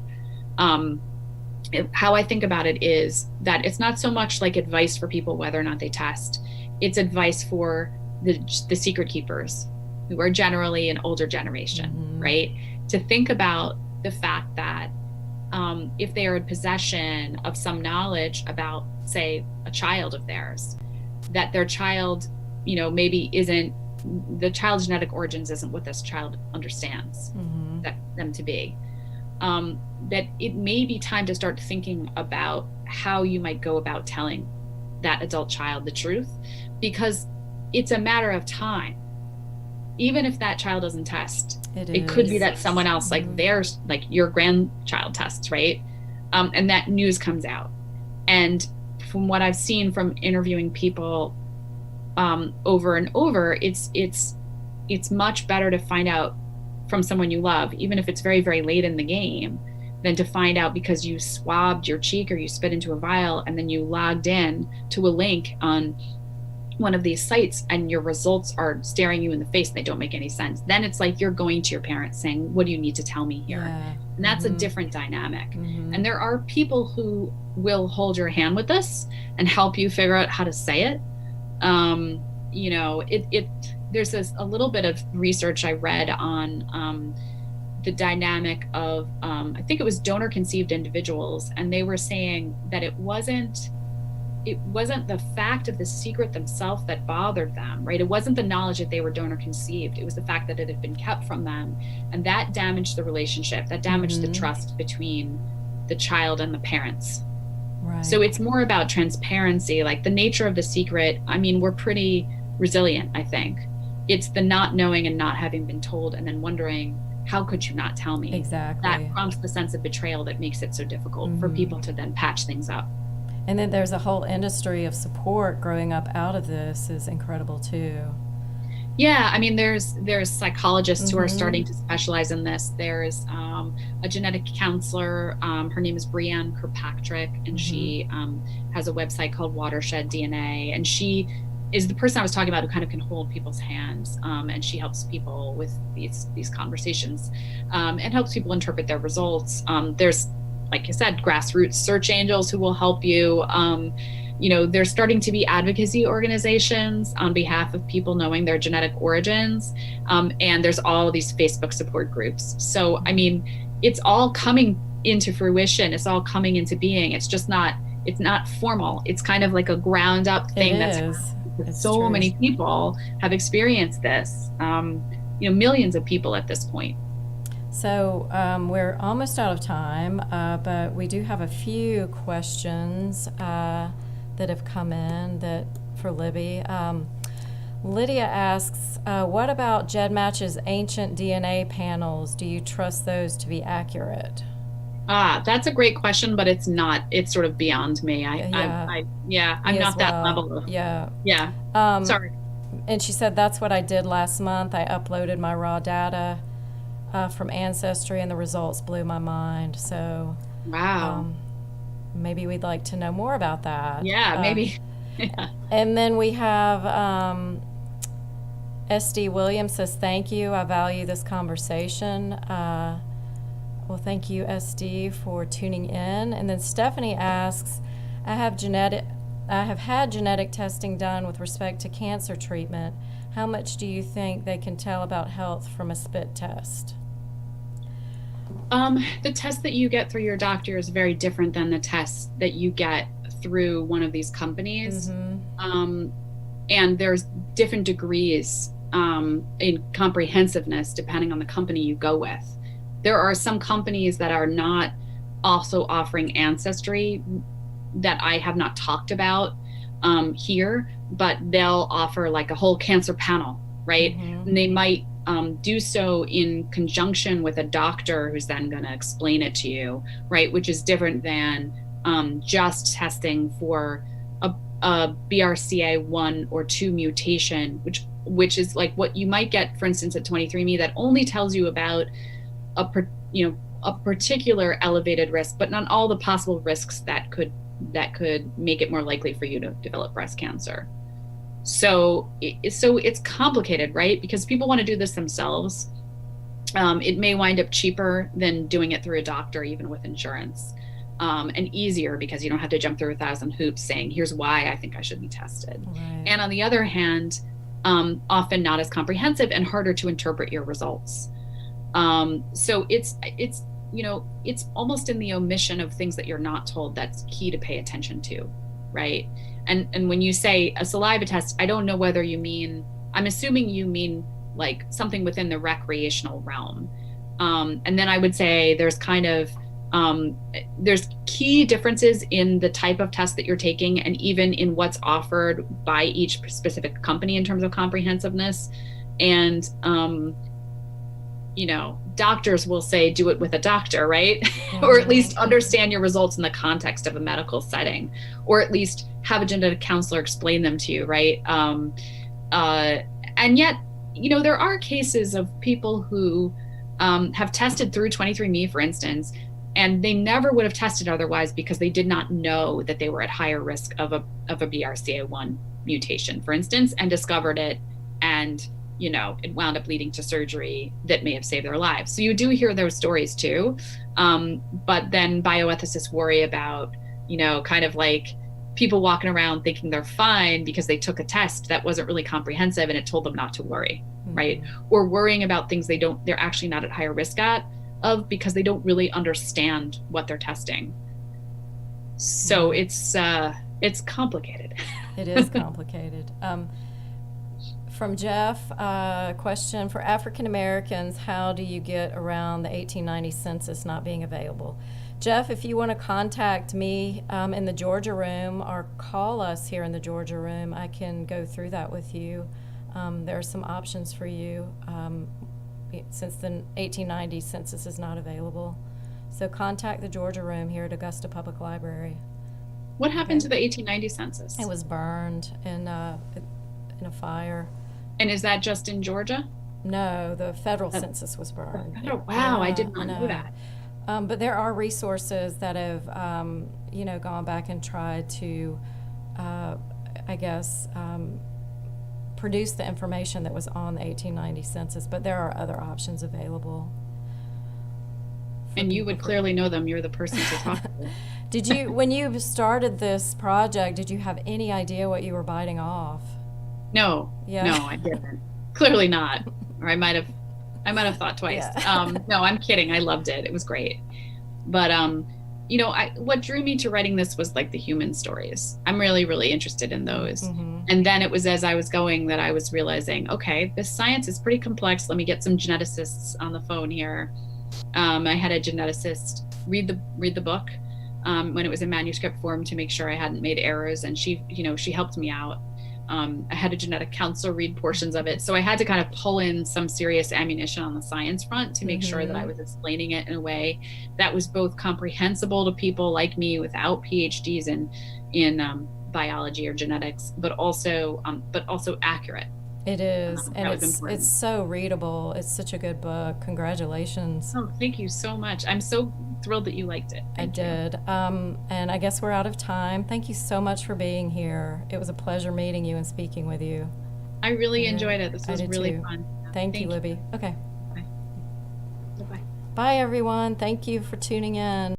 [SPEAKER 2] How I think about it is that it's not so much like advice for people whether or not they test. it's advice for the secret keepers, who are generally an older generation, right? To think about the fact that if they are in possession of some knowledge about, say, a child of theirs, that their child, maybe isn't, the child's genetic origins isn't what this child understands them to be. That it may be time to start thinking about how you might go about telling that adult child the truth, because it's a matter of time. Even if that child doesn't test, it could be that someone else, like theirs, like your grandchild tests, right? And that news comes out. And from what I've seen from interviewing people over and over, it's much better to find out from someone you love, even if it's very, very late in the game, than to find out because you swabbed your cheek or you spit into a vial and then you logged in to a link on one of these sites and your results are staring you in the face and they don't make any sense. Then it's like you're going to your parents saying, what do you need to tell me here? Yeah. And that's a different dynamic. And there are people who will hold your hand with this and help you figure out how to say it. There's a little bit of research I read on the dynamic of, I think it was donor conceived individuals. And they were saying that it wasn't the fact of the secret themselves that bothered them, right? It wasn't the knowledge that they were donor conceived. It was the fact that it had been kept from them. And that damaged the relationship, that damaged the trust between the child and the parents. Right. So it's more about transparency, like the nature of the secret. I mean, we're pretty resilient, I think. It's the not knowing and not having been told and then wondering, how could you not tell me?
[SPEAKER 1] Exactly.
[SPEAKER 2] That prompts the sense of betrayal that makes it so difficult for people to then patch things up.
[SPEAKER 1] And then there's a whole industry of support growing up out of this is incredible too.
[SPEAKER 2] Yeah, I mean, there's psychologists who are starting to specialize in this. There's a genetic counselor. Her name is Brianne Kirkpatrick, and she has a website called Watershed DNA. And she is the person I was talking about who kind of can hold people's hands, and she helps people with these conversations and helps people interpret their results. There's, like I said, grassroots search angels who will help you. There's starting to be advocacy organizations on behalf of people knowing their genetic origins. And there's all these Facebook support groups. So, I mean, it's all coming into fruition. It's all coming into being. It's not formal. It's kind of like a ground up thing. It's so true. Many people have experienced this, millions of people at this point.
[SPEAKER 1] So we're almost out of time, but we do have a few questions that have come in for Libby. Lydia asks, what about GEDmatch's ancient DNA panels? Do you trust those to be accurate?
[SPEAKER 2] That's a great question, but it's not. It's sort of beyond me. I'm not that level of. Yeah. Sorry.
[SPEAKER 1] And she said, that's what I did last month. I uploaded my raw data from Ancestry, and the results blew my mind. So,
[SPEAKER 2] wow.
[SPEAKER 1] Maybe we'd like to know more about that.
[SPEAKER 2] Yeah, maybe.
[SPEAKER 1] Yeah. And then we have SD Williams says, thank you. I value this conversation. Well, thank you, SD, for tuning in. And then Stephanie asks, I have had genetic testing done with respect to cancer treatment. How much do you think they can tell about health from a spit test?
[SPEAKER 2] The test that you get through your doctor is very different than the test that you get through one of these companies. And there's different degrees in comprehensiveness depending on the company you go with. There are some companies that are not also offering Ancestry that I have not talked about here, but they'll offer like a whole cancer panel, right? And they might do so in conjunction with a doctor who's then going to explain it to you, right? Which is different than just testing for a BRCA1 or 2 mutation, which is like what you might get, for instance, at 23andMe, that only tells you about a particular elevated risk, but not all the possible risks that could make it more likely for you to develop breast cancer. So it's complicated, right? Because people want to do this themselves. It may wind up cheaper than doing it through a doctor, even with insurance. and easier because you don't have to jump through 1,000 hoops saying, here's why I think I should be tested.
[SPEAKER 1] Right.
[SPEAKER 2] And on the other hand, often not as comprehensive and harder to interpret your results. So it's almost in the omission of things that you're not told that's key to pay attention to, right? And when you say a saliva test, I don't know whether you mean, I'm assuming you mean like something within the recreational realm. And then I would say there's there's key differences in the type of test that you're taking and even in what's offered by each specific company in terms of comprehensiveness. And, doctors will say, do it with a doctor, right? Or at least understand your results in the context of a medical setting, or at least have a genetic counselor explain them to you, right? And yet, there are cases of people who have tested through 23andMe, for instance, and they never would have tested otherwise because they did not know that they were at higher risk of a BRCA1 mutation, for instance, and discovered it, and it wound up leading to surgery that may have saved their lives. So you do hear those stories too, but then bioethicists worry about kind of like people walking around thinking they're fine because they took a test that wasn't really comprehensive and it told them not to worry, right? Or worrying about things they're actually not at higher risk of because they don't really understand what they're testing. So it's complicated.
[SPEAKER 1] It is complicated. From Jeff, question for African Americans: how do you get around the 1890 census not being available? Jeff, if you want to contact me in the Georgia room or call us here in the Georgia room, I can go through that with you. There are some options for you since the 1890 census is not available. So contact the Georgia room here at Augusta Public Library.
[SPEAKER 2] What happened to the 1890 census?
[SPEAKER 1] It was burned in a fire.
[SPEAKER 2] And is that just in Georgia?
[SPEAKER 1] No, the federal census was burned.
[SPEAKER 2] Wow, yeah, I did not know that.
[SPEAKER 1] But there are resources that have, gone back and tried to, produce the information that was on the 1890 census. But there are other options available.
[SPEAKER 2] And you would clearly know them. You're the person to talk to.
[SPEAKER 1] When you started this project, did you have any idea what you were biting off?
[SPEAKER 2] No, I didn't. Clearly not. Or I might have thought twice.
[SPEAKER 1] Yeah.
[SPEAKER 2] No, I'm kidding. I loved it. It was great. But, what drew me to writing this was like the human stories. I'm really, really interested in those. Mm-hmm. And then it was as I was going that I was realizing, okay, this science is pretty complex. Let me get some geneticists on the phone here. I had a geneticist read the book when it was in manuscript form to make sure I hadn't made errors. And she helped me out. I had a genetic counselor read portions of it. So I had to kind of pull in some serious ammunition on the science front to make sure that I was explaining it in a way that was both comprehensible to people like me without PhDs in biology or genetics, but also accurate.
[SPEAKER 1] It is, and it's so readable. It's such a good book. Congratulations.
[SPEAKER 2] Oh, thank you so much. I'm so thrilled that you liked it.
[SPEAKER 1] I did. And I guess we're out of time. Thank you so much for being here. It was a pleasure meeting you and speaking with you.
[SPEAKER 2] I really enjoyed it. This was really fun.
[SPEAKER 1] Thank you, Libby. Okay.
[SPEAKER 2] Bye. Bye-bye.
[SPEAKER 1] Bye, everyone. Thank you for tuning in.